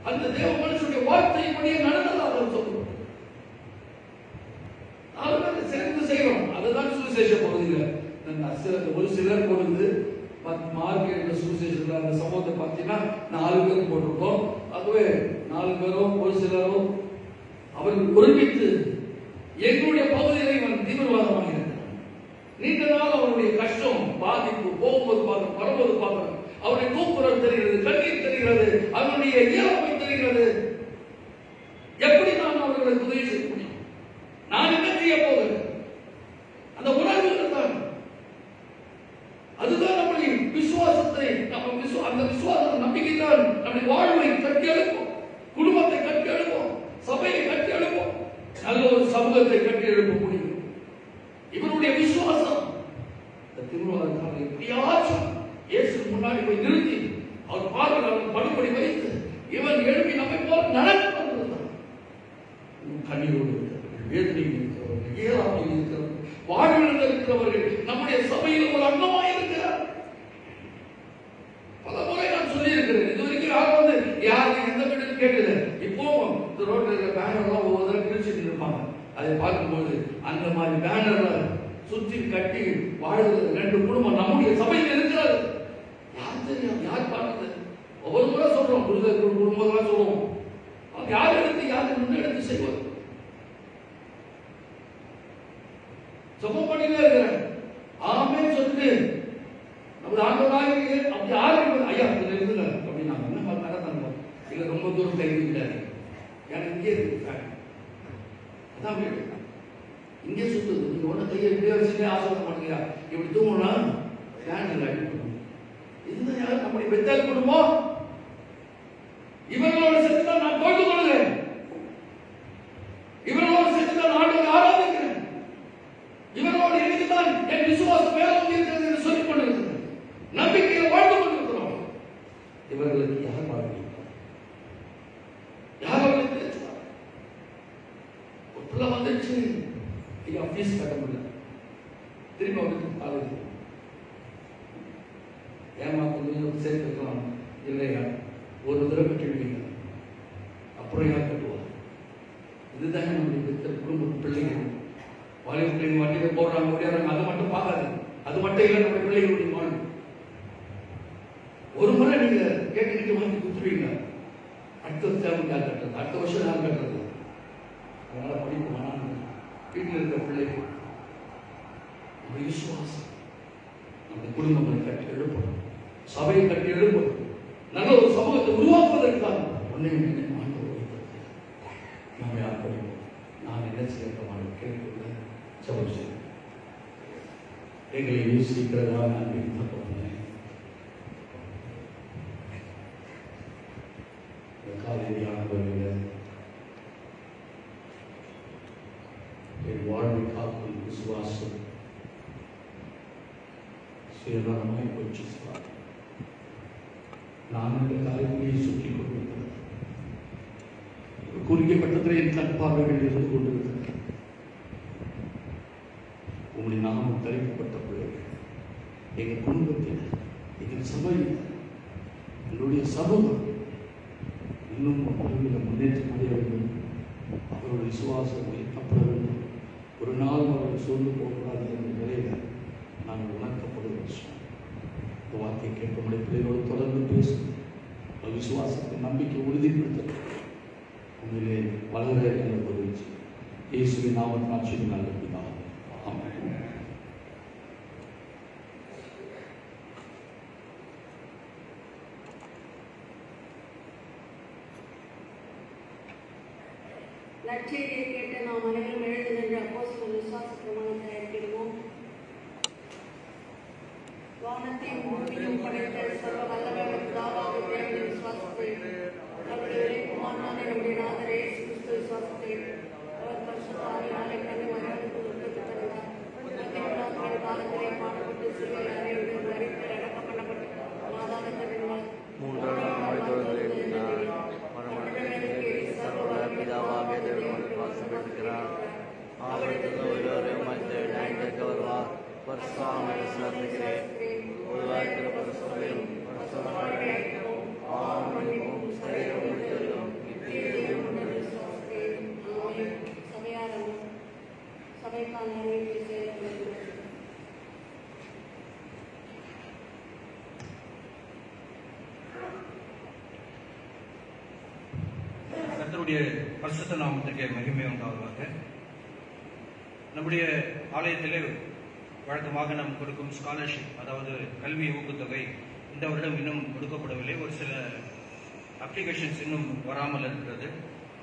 அந்த தேவ மனுஷனுடைய வார்த்தையின்படியே நடந்ததாக சொல்றோம். சேர்ந்து செய்யறோம். அதுதான் சுவிசேஷ பகுதியில் ஒரு சிலர் கொடுத்து மார்க்கெட்ல சுவிசேஷத்துல அந்த சம்பவத்தை பார்த்தீங்கன்னா 4 பேர் போட்டிருக்கோம். அதுவே 4 பேரோ ஒரு சிலரோ அவர்கள் ஒருமித்து எங்களுடைய பகுதியில இவன் தீவிரவாதமாக இருக்கிறான். நீண்ட நாள் அவருடைய கஷ்டம், பாதிப்பு, போகும்போது பார்க்கணும், வரும்போது பார்க்கணும், அவருடைய கூக்குரல் தெரிகிறது, கண்ணீர் தெரிகிறது, அவருடைய இயல்பை தெரிகிறது. எப்படி நான் அவர்களுக்கு உதவி செய்ய முடியும்? நான் என்ன செய்ய போகிறேன்? அந்த உணர்வுகள் தான். அதுதான் நம்முடைய விசுவாசத்தை, அந்த விசுவாச நம்பிக்கை தான் நம்முடைய வாழ்வை கட்டி எழுப்போம், குடும்பத்தை கட்டி எழுப்போம், சபையை கட்டி எழுப்போம், நல்ல ஒரு சமூகத்தை கட்டி எழுப்ப முடியும். இவருடைய விசுவாசம் இந்த திருமணம் எப்படியாச்சும் இயேசு முன்னாடி போய் நிறுத்தி அவர் பார்வை அவன் படுபடி வைத்து இவன் எழுப்பி நம்மை போல நடக்க வந்திருந்தான். கண்ணீரோடு இருக்கிறவர்கள், வேதனையில் இருக்கிறவர்கள், ஏழாமையில் இருக்கிறவர்கள், வாழ்வில் இருக்கிறவர்கள் நம்முடைய சபையில் ஒரு அங்கமாக இருக்கிறார். பல முறை நான் சொல்லி இருக்கிறேன். இதுவரைக்கும் யாரும் யாரும் எந்த வீடு கேட்டது. இப்போ இந்த ரோட்ல பேனர்லாம் ஒவ்வொரு தடவை கிழிச்சிட்டு இருப்பாங்க. அதை பார்க்கும்போது அந்த மாதிரி பேனர்ல சுற்றி கட்டி வாழ்வது 2 குடும்பம் நம்முடைய சபையில் இருக்கிறது. யார் தெரியும்? யார் பார்த்தது? ஒவ்வொரு முறை சொல்றோம், குடும்பம் சொல்லுவோம். யார் எடுத்து யார் முன்னெடுத்து செய்வது? சமம் பண்ணிட்டே இருக்கிறேன். ஆமே சொல்லிட்டு நம்ம ஆண்டவராக அப்படி யாரும் ஐயா இருக்குங்க அப்படின்னா என்ன நடந்தாங்க இல்ல ரொம்ப தூரம் கை விட்டாரு. எனக்கு இங்கே இருக்கு, அதான் வீடு இங்கே சுத்துது. நீங்க ஒண்ணு கையை இப்படியே வச்சுட்டு ஆசீர்வாதம் பண்ணுங்க. இப்படி தூங்கணும்னா ஃபேன் அடிக்கணும். இதுதான் யாரும் நம்முடைய பெத்தால் குடும்பம். இவர்களோடு சேர்த்து தான் நான் போட்டு கொள்கிறேன். இவர்களோடு சேர்த்து தான் ஆண்டவரை ஆராதிக்கிறேன். இவர்களோடு இணைந்துதான் என் விசுவாசம் மேலும் இருக்கிறது என்று சொல்லிக் கொண்டிருக்கிறேன். நம்பிக்கையில் வாழ்ந்து கொண்டிருக்கிறோம். இவர்களுக்கு யார் வாழ்க்கை? யார் அவர்களுக்கு பேசுவார்? ஒரு பிள்ளை வந்துச்சு, ஃபீஸ் கட்ட முடியல, திரும்ப வந்து காலேஜ் ஏமாத்து சேர்த்துக்கலாம் இல்லையா? ஒரு தடவை கட்டிடுவீங்க, அப்புறம் யார் கட்டுவார்? இதுதான் நம்முடைய குடும்ப பிள்ளைகள். வாலிப பிள்ளைங்க வண்டியில போடுறாங்க, ஓடியாராங்க, அதை மட்டும் பார்க்காது. அது மட்டும் இல்லை நம்முடைய பிள்ளைகளுடைய வாழ்வு. ஒரு முறை நீங்க கேட்டுக்கிட்டு வாங்கி கொடுத்துருவீங்க, அடுத்த வருஷம் யார் கட்டுறது, அடுத்த வருஷம் யார் கட்டுறது? அதனால படிப்பு வேணாம். வீட்டில் இருக்கிற பிள்ளைகள் விசுவாசம் அந்த குடும்பங்களை கட்டி எழுப்பணும், சபையை கட்டி எழுப்பணும், நல்ல ஒரு சமூகத்தை உருவாக்குவதற்காக ஒன்றை நம்ம யார் படிப்போம். நான் என்ன செய்யறமான கேட்கல ஜெபம் செய்ய எங்களை யோசிக்கிறதா நான் காலையானவர்கள் என் வாழ்வை காக்கும் விசுவாசம் சுயநலமாய் போச்சு. நான் அந்த காலையை சுற்றி கொண்டிருக்கிறேன். குறுகிய பட்டத்தில் என் கண்பார்வைகள் இருந்து கொண்டிருக்கிறேன். உங்களுடைய நாமம் தரிக்கப்பட்ட பிள்ளைகள் எங்கள் குடும்பத்தில், எங்கள் சபையில், எங்களுடைய சமூகம் இன்னும் முன்னேற்றம் அடைய வேண்டும். அவருடைய விசுவாசம் உயர்த்தப்பட வேண்டும். ஒரு நாள் அவர்கள் சோர்ந்து போகக்கூடாது என்ற நிலையில நாங்கள் உணர்த்தப்படுகிறோம். இந்த வார்த்தையை கேட்க முடிய பிள்ளைகளோடு தொடர்ந்து பேசும் விசுவாசத்தை நம்பிக்கை உறுதிப்படுத்த உண்மையிலே வளர என்ற உதவி இயேசுவின் நாமத்தின் ஆட்சியின் நல்ல பிதாவே. ஆமென்.
நற்செய்தியை கேட்டு நாம் அனைவரும் எழுந்து நின்று அப்போஸ்தலர் விசுவாச பிரமாணத்தை அறிக்கையிடுவோம். வானத்தையும் பூமியையும் படைத்த சர்வ வல்லவரும்
பரிசுத்தவான்களை விசுவாசிக்கிறேன். பொதுவாக இருக்கிற சபையும் பரிசுத்தவான்களை ஐக்கியமும் பாவ மன்னிப்பும் சரீர விடுதலும் நித்திய ஜீவனும் உண்டு விசுவாசிக்கிறேன். ஆமென்.
சபையாரும் சபைக்கான அறிவிப்பை செய்து
கர்த்தருடைய பரிசுத்த நாமத்துக்கு மகிமை உண்டாவதாக. நம்முடைய ஆலயத்திலே வழக்கமாக நாம் கொடுக்கும் ஸ்காலர்ஷிப், அதாவது கல்வி ஊக்கத்தொகை, இந்த வருடம் இன்னும் கொடுக்கப்படவில்லை. ஒரு சில அப்ளிகேஷன்ஸ் இன்னும் வராமல் இருக்கிறது.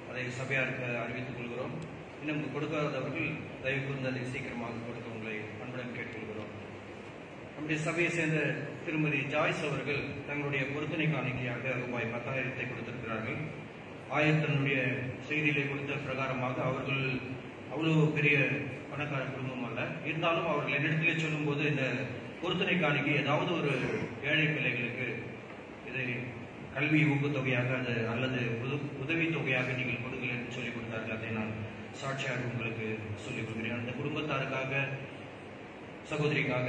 அதை சபையாருக்கு அறிவித்துக் கொள்கிறோம். இன்னும் கொடுக்காதவர்கள் தயவு கூர்ந்து அதை சீக்கிரமாக கொடுக்க உங்களை அன்புடன் கேட்டுக்கொள்கிறோம். நம்முடைய சபையை சேர்ந்த திருமதி ஜாய்ஸ் அவர்கள் தங்களுடைய பொருத்தனை காணிக்கையாக ரூபாய் 10,000 கொடுத்திருக்கிறார்கள். ஆயத்தனுடைய செய்தியிலே கொடுத்த பிரகாரமாக அவர்கள் அவ்வளவு பெரிய பணக்கார குடும்பம் அல்ல. இருந்தாலும் அவர்கள் என்னிடத்திலே சொல்லும் போது இந்த பொருத்தனை காணிக்கை ஏதாவது ஒரு ஏழை பிள்ளைகளுக்கு இதை கல்வி ஊக்கத்தொகையாக அல்லது உதவி தொகையாக நீங்கள் கொடுங்கள் என்று சொல்லிக் கொடுத்தார்கள். அதை நான் சாட்சியாக உங்களுக்கு சொல்லிக் கொடுக்கிறேன். அந்த குடும்பத்தாருக்காக, சகோதரிக்காக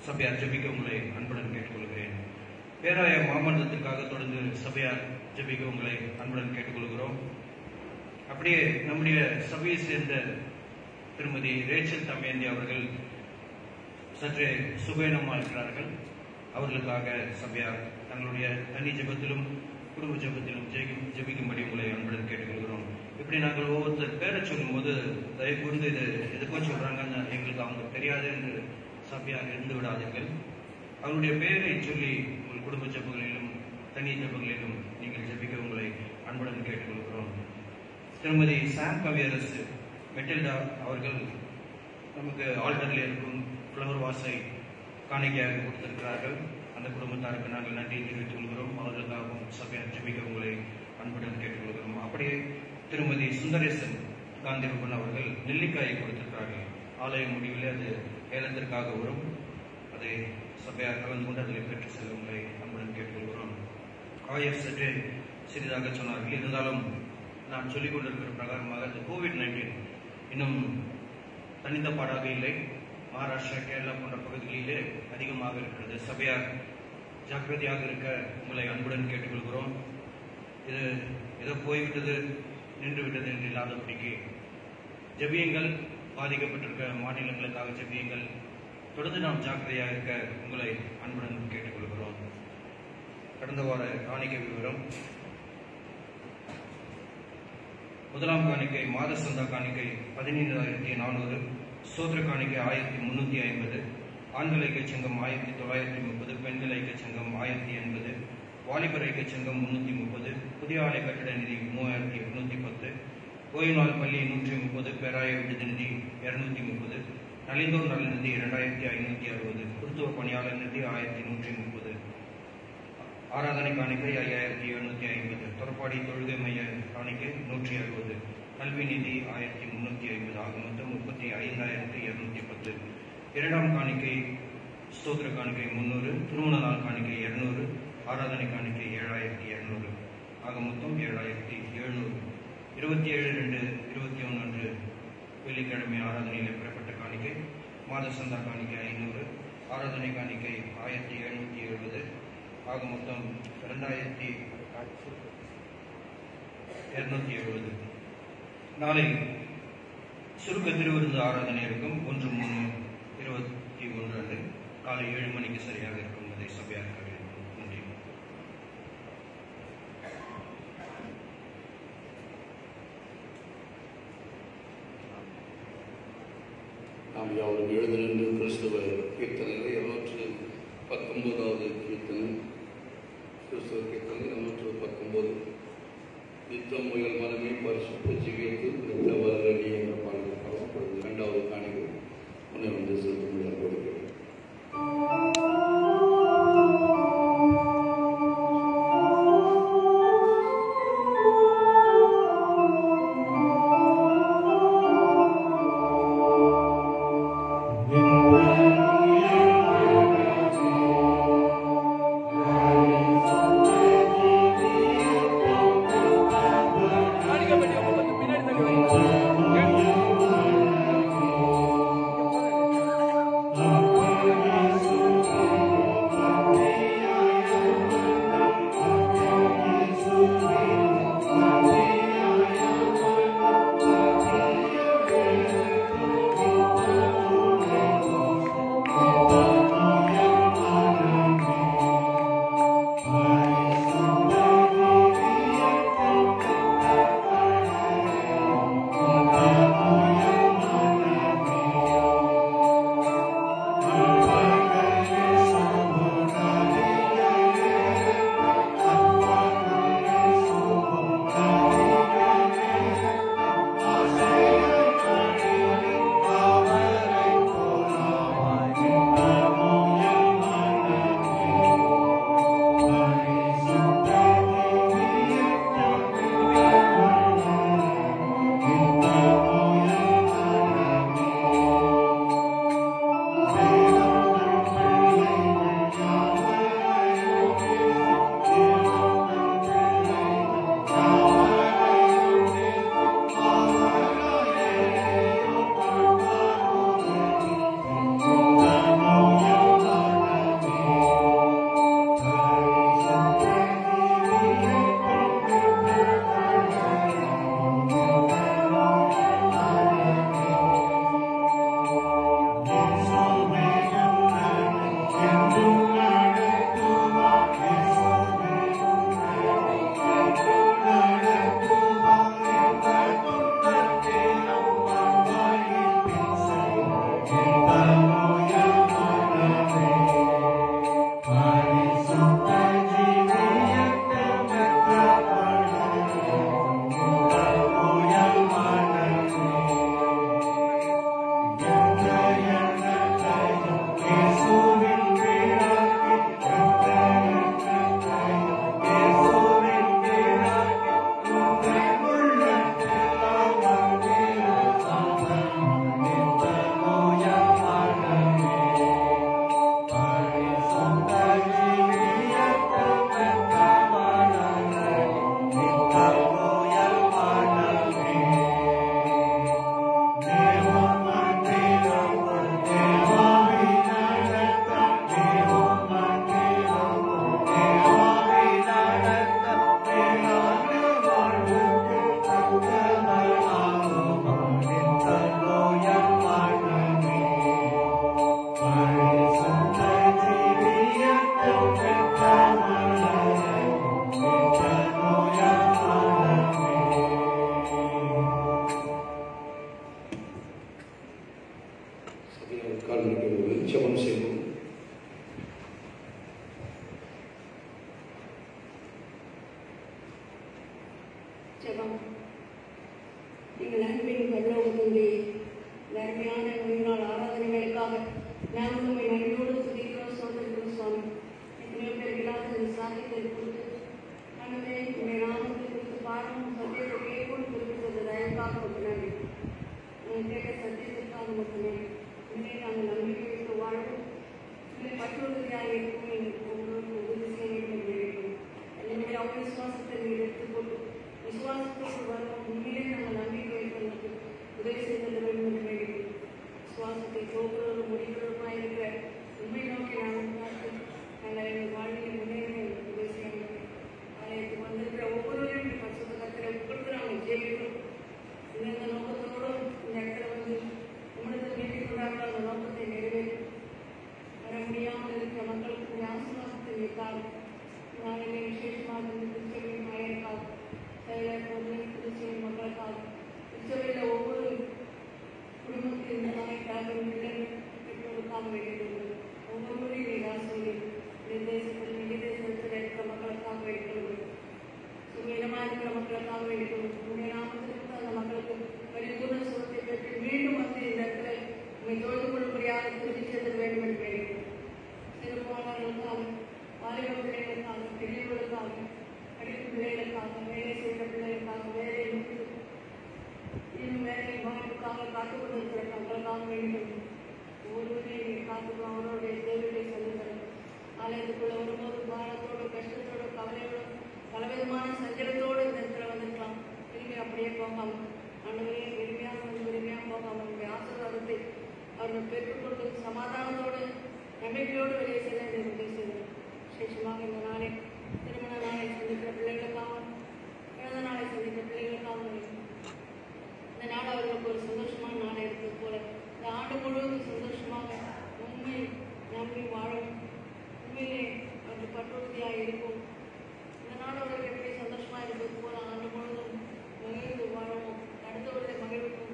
சபையார் ஜெபிக்க உங்களை அன்புடன் கேட்டுக்கொள்கிறேன். பேராய மாமன்றத்திற்காக தொடர்ந்து சபையார் ஜெபிக்க உங்களை அன்புடன் கேட்டுக்கொள்கிறோம். அப்படியே நம்முடைய சபையை சேர்ந்த திருமதி ரேச்சல் தமேந்தி அவர்கள் சற்றே சுபேனமாக இருக்கிறார்கள். அவர்களுக்காக சபையார் தங்களுடைய தனி ஜெபத்திலும் குடும்ப ஜெபத்திலும் ஜெபிக்கும்படி உங்களை அன்புடன் கேட்டுக்கொள்கிறோம். இப்படி நாங்கள் ஒவ்வொருத்தர் பேரை சொல்லும் போது தயவு கூர்ந்து இது எதுக்கும் சொல்றாங்கன்னு எங்களுக்கு அவங்க தெரியாது என்று சபையாக இருந்து விடாதீர்கள். அவருடைய பெயரை சொல்லி உங்கள் குடும்ப ஜெபங்களிலும் தனி ஜெபங்களிலும் நீங்கள் ஜெபிக்க உங்களை அன்புடன் கேட்டுக்கொள்கிறோம். திருமதி சாம் கவியரசு மெட்டில்டா அவர்கள் நமக்கு ஆல்டரில் இருக்கும் ஃப்ளவர் வாஸை காணிக்கையாக கொடுத்திருக்கிறார்கள். அந்த குடும்பத்தாருக்கு நாங்கள் நன்றி தெரிவித்துக் கொள்கிறோம். அவர்களுக்காகவும் சபையார் ஜெபிக்க உங்களை அன்புடன் கேட்டுக்கொள்கிறோம். அப்படியே திருமதி சுந்தரேசன் காந்திரூபன் அவர்கள் நெல்லிக்காயை கொடுத்திருக்கிறார்கள். ஆலய முடிவில் அது ஏலத்திற்காக வரும். அதை சபையார் கலந்து கொண்டு அதில் பெற்று செல்ல உங்களை அன்புடன் கேட்டுக்கொள்கிறோம். ஆயர் சற்றே சிறிதாக சொன்னார்கள். இருந்தாலும் நான் சொல்லிக் கொண்டிருக்கிற பிரகாரமாக இந்த COVID-19 இன்னும் தனித்த பாடாக இல்லை. மகாராஷ்டிரா, கேரளா போன்ற பகுதிகளிலே அதிகமாக இருக்கிறது. சபையார் ஜாக்கிரதையாக இருக்க உங்களை அன்புடன் கேட்டுக்கொள்கிறோம். இது ஏதோ போய்விட்டது, நின்று விட்டது என்று இல்லாதபடிக்கு ஜெபியுங்கள். பாதிக்கப்பட்டிருக்க மாநிலங்களுக்காக ஜெபியுங்கள். தொடர்ந்து நாம் ஜாக்கிரதையாக இருக்க உங்களை அன்புடன் கேட்டுக்கொள்கிறோம். கடந்த வார காணிக்கை விவரம்: முதலாம் காணிக்கை மாத சந்தா காணிக்கை 15,400, சோத்திர காணிக்கை 1,350, ஆண்கள் ஐக்கிய சங்கம் 1,930, பெண்கள் ஐக்கிய சங்கம் 1,080, வாலிபர் ஐக்கிய சங்கம் 330, புதிய ஆலை கட்டிட நிதி 3,810, ஓய்வுநாள் பள்ளி 130, பேராய விடுதி நிதி 230, நலிந்தோர் நல நிதி 2,560, குருத்துவ பணியாளர் நிதி 1,130, ஆராதனை காணிக்கை 5,750, தொரப்பாடி தொழுகை மைய காணிக்கை 160, கல்வி நிதி 1,350, ஆக மொத்தம் 35,210. இரண்டாம் காணிக்கை ஸ்தோத்திர காணிக்கை 300, திருமண நாள் காணிக்கை 200, ஆராதனை காணிக்கை 7,200, ஆக மொத்தம் 7,700. 27/2/21 அன்று வெள்ளிக்கிழமை ஆராதனையில் பெறப்பட்ட காணிக்கை மாத சந்தா காணிக்கை 500, ஆராதனை காணிக்கை 1,770, ஆக மொத்தம் 2,270. நாளை சுருக்க திருவிருந்து ஆராதனை இருக்கும். 1/3/21 அன்று காலை 7 மணிக்கு சரியாக இருக்கும். அதை சபையாக நன்றி.
நாம் யாரும் எழுதினின்று கிறிஸ்துவ கீர்த்தனைகளை 219வது கீர்த்தனை. கிறிஸ்துவ கீர்த்தனை 219. நித்தம் முயல் மனமே பரிசுத்த ஜீவியத்தில் நித்த வரலடி என்ற பாடல் பாடப்படும். 2வது காணிக்கை முன்னே வந்து செலுத்த முடியாது கொடுக்கிறேன்.
பின்னாடி
கால்நடைகள் ஜெபம் செய்வோம்.
ஜெபம். எங்கள் அன்பின் பரலோக தந்தை, அருமையான நாள் ஆராதனைகளுக்காக நாங்கள் உண்மை நன்றியோடு துதிக்கிறோம், சோதரிக்கிறோம் சுவாமி. எத்தனையோ பேர் இல்லாத சாதித்தை கொடுத்து அண்ணே உண்மை நாமத்தை குறித்து பாடமும் சத்தியத்தை கேட்கும் குறிப்பிட்டது தயவுக்காக மட்டும் நன்றி. கேட்ட சத்தியத்திற்காக மட்டுமே உண்மையை நாங்கள் நம்பிக்கை வைத்து வாழவும் உண்மை பற்றுறுதியாக இருக்கும் எங்களுக்கு ஒவ்வொரு உதவி செய்ய வேண்டும் என்று என்னுடைய அவருடைய விசுவாசத்தை நீங்கள் எடுத்துக்கொண்டு விசுவாசத்துக்கு வரும் உண்மையிலே நாங்கள் நம்பிக்கை வைப்பதற்கு உதவி செய்தல் வேண்டும் என்று வேண்டிக்கிறோம். விசுவாசத்தை போக்குவதும் முடிக்கிறதுமாக இருக்கிற உண்மை நோக்கி நாங்கள் பார்த்து நாங்கள் எங்கள் வாழ்வில் முன்னேற உதவி செய்ய வேண்டும். ஆலயத்துக்கு வந்திருக்கிற ஒவ்வொருவரையும் பரிசுத்த கர்த்தரை ஒவ்வொருத்தரும் நாங்கள் ஜெயிக்கிறோம். இந்த நோக்கத்தோடு இந்த இடத்துல வந்து உங்களிடத்தில் வேண்டிக் கொண்டார்கள் அந்த நோக்கத்தை நிறைவேற்றும். வர முடியாமல் இருக்கிற மக்களுக்கு ஆசீர்வாதத்தை வைத்தால் நாளிலே விசேஷமாக இந்த திருச்சபையின் மழைக்காக செயலர் பொருளை திருச்சியின் மக்களுக்காக திருச்சபையில் ஒவ்வொரு குடும்பத்தில் இந்த நாளைக்காக பிள்ளைகள் பெற்றோருக்காக வேண்டியுள்ளது. ஒவ்வொருவரையும் நிராசையில் தேசத்தில் நிதிதேசத்தில் இருக்கிற மக்களுக்காக வேண்டியுள்ளது. சுமீனமாக இருக்கிற மக்களுக்காக வேண்டியுள்ளது. உங்களுடைய நாமத்திற்கு அந்த மக்களுக்கு பரிபூர்ண சுகத்தை பெற்று மீண்டும் வந்து இந்த இடத்துல உண்மை தொழுது கொள்ளும்படியாக திருச்சி செல்ல வேண்டும் என்று வேண்டியுள்ளது. சிறுபாளர்களுக்காக, வாலிப பிள்ளைகளுக்காக, பெரியவர்களுக்காக, படிப்பு பிள்ளைகளுக்காக, வேலை செய்கிற பிள்ளைகளுக்காக, வேலையை முடித்து இன்னும் வேலை வாய்ப்புக்காக காத்துக் கொண்டிருக்கிற மக்களுக்காக வேண்டும். ஒவ்வொருவரையும் காத்துக்கோ, அவருடைய தேவைகளை சொல்லுங்கள். ஆலயத்துக்குள்ள வரும்போது பாரத்தோடு, கஷ்டத்தோடு, கவலையோடு, பலவிதமான சஞ்சலத்தோடு இந்த இடத்துல வந்துருக்கலாம். திரும்பி அப்படியே போகாமல் ஆண்டவரே விரும்பியாக வந்து விரும்பியாக போகாமல் அவருடைய ஆசீர்வாதத்தை அவர்கள் பெற்றுக்கொண்டு சமாதானத்தோடு நம்பிக்கையோடு வெளியே செல்ல உதவி செய்தார். விசேஷமாக இந்த நாளை திருமண நாளை சந்திக்கிற பிள்ளைகளுக்காக, பிறந்த நாளை சந்திக்கிற பிள்ளைகளுக்காக இந்த நாள் அவர்களுக்கு ஒரு சந்தோஷமான நாளை இருக்கிறது போல இந்த ஆண்டு முழுவதும் சந்தோஷமாக உண்மை நம்பி வாழும் உண்மையிலே அவர்கள் பற்றுறுதியாக இருக்கும். இந்த நாள் அவர்கள் எப்படி சந்தோஷமாக இருப்பது போல ஆண்டு முழுவதும் மகிழ்ந்து வாழவும் அடுத்தவர்களை மகிழ்வுக்கும்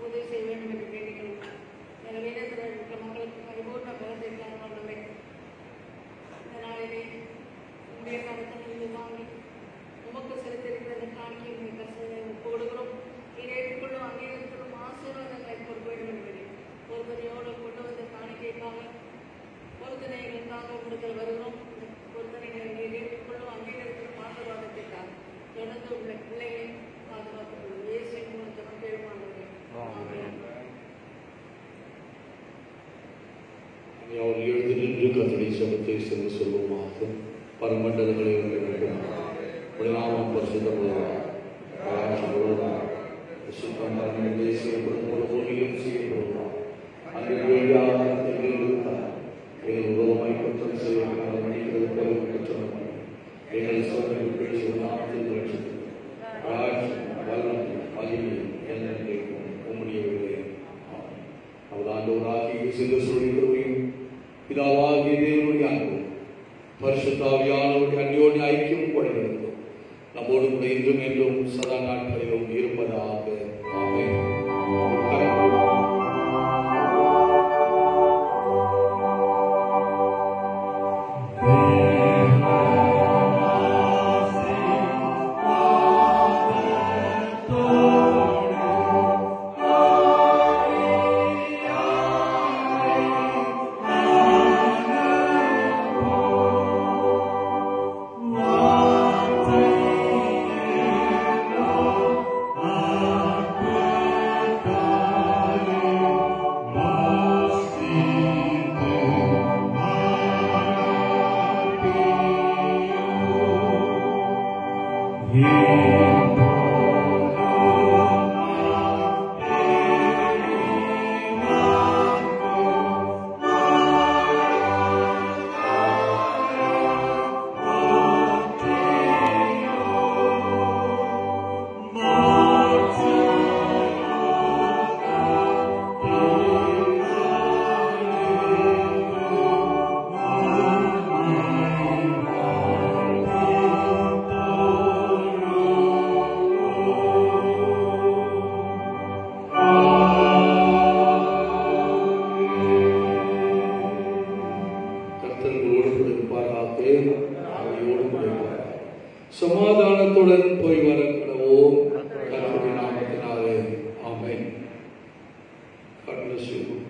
உதவி செய்ய வேண்டும் என்று வேண்டிக்கிறோம். வேறு வேதத்தில் இருக்கிற மக்களுக்கு பரிபூர்ண பலத்தை காரணம் நம்மை இந்த நாளிலே உங்களுடைய கருத்திலிருந்து வாங்கி உமக்கு செலுத்திருக்கிற இந்த காணிக்கை உண்மை கருத்தை கொடுக்கிறோம். இதை ஏற்றுக்கொள்ளும் அங்கீகரித்தும் ஆசீர்வாதங்களை பொறுக்க வேண்டும் என்பதை பொறுத்தனையோடு கொண்டு வந்த காணிக்கைக்காக பொறுத்தனைகளுக்காக உங்களுக்கு வருகிறோம். பொறுத்தனைகளை ஏற்றுக்கொள்ளும் அங்கீகரித்தும் ஆசீர்வாதத்திற்காக தொடர்ந்து உள்ள பிள்ளைகளை பாதுகாத்துக் கொள்ளும். இயேசுவின் மூலமாக கேள்வானவர்கள்
அவர் எழுந்து நின்று கர்த்தருடைய சபத்தை சென்று சொல்லுவோமாக. பரமண்டலங்களை நாமம் பரிசுத்தப்படுவதாக செய்யப்படும் போல பூமியிலும் செய்யப்படுவதாக. அன்று எங்கள் உலகமாய் குற்றம் செய்ய மன்னிக்கிறது போல குற்றம் எங்கள் சோதனைகள் நாமத்தில் ரட்சித்து வல்லம் மகிமை என்னென்றைக்கும் உம்முடையவர்களே. அவர் ஆண்டவராகிய சிந்த சொல்லிகளையும் பிதாவாகிய தேவனுடைய அன்பும் பரிசுத்த ஆவியானவருடைய அந்யோன்ய ஐக்கியம் கொண்டிருக்கும் நம்மோடு கூட இன்றும் என்றும் சதா நாட்களிலும் இருப்பதாக. ஆமென்.
Oh
ஆவியோடு முடிவார். சமாதானத்துடன் போய் வர கடவோம். கர்த்தருடைய நாமத்தினாலே ஆமென். God bless you.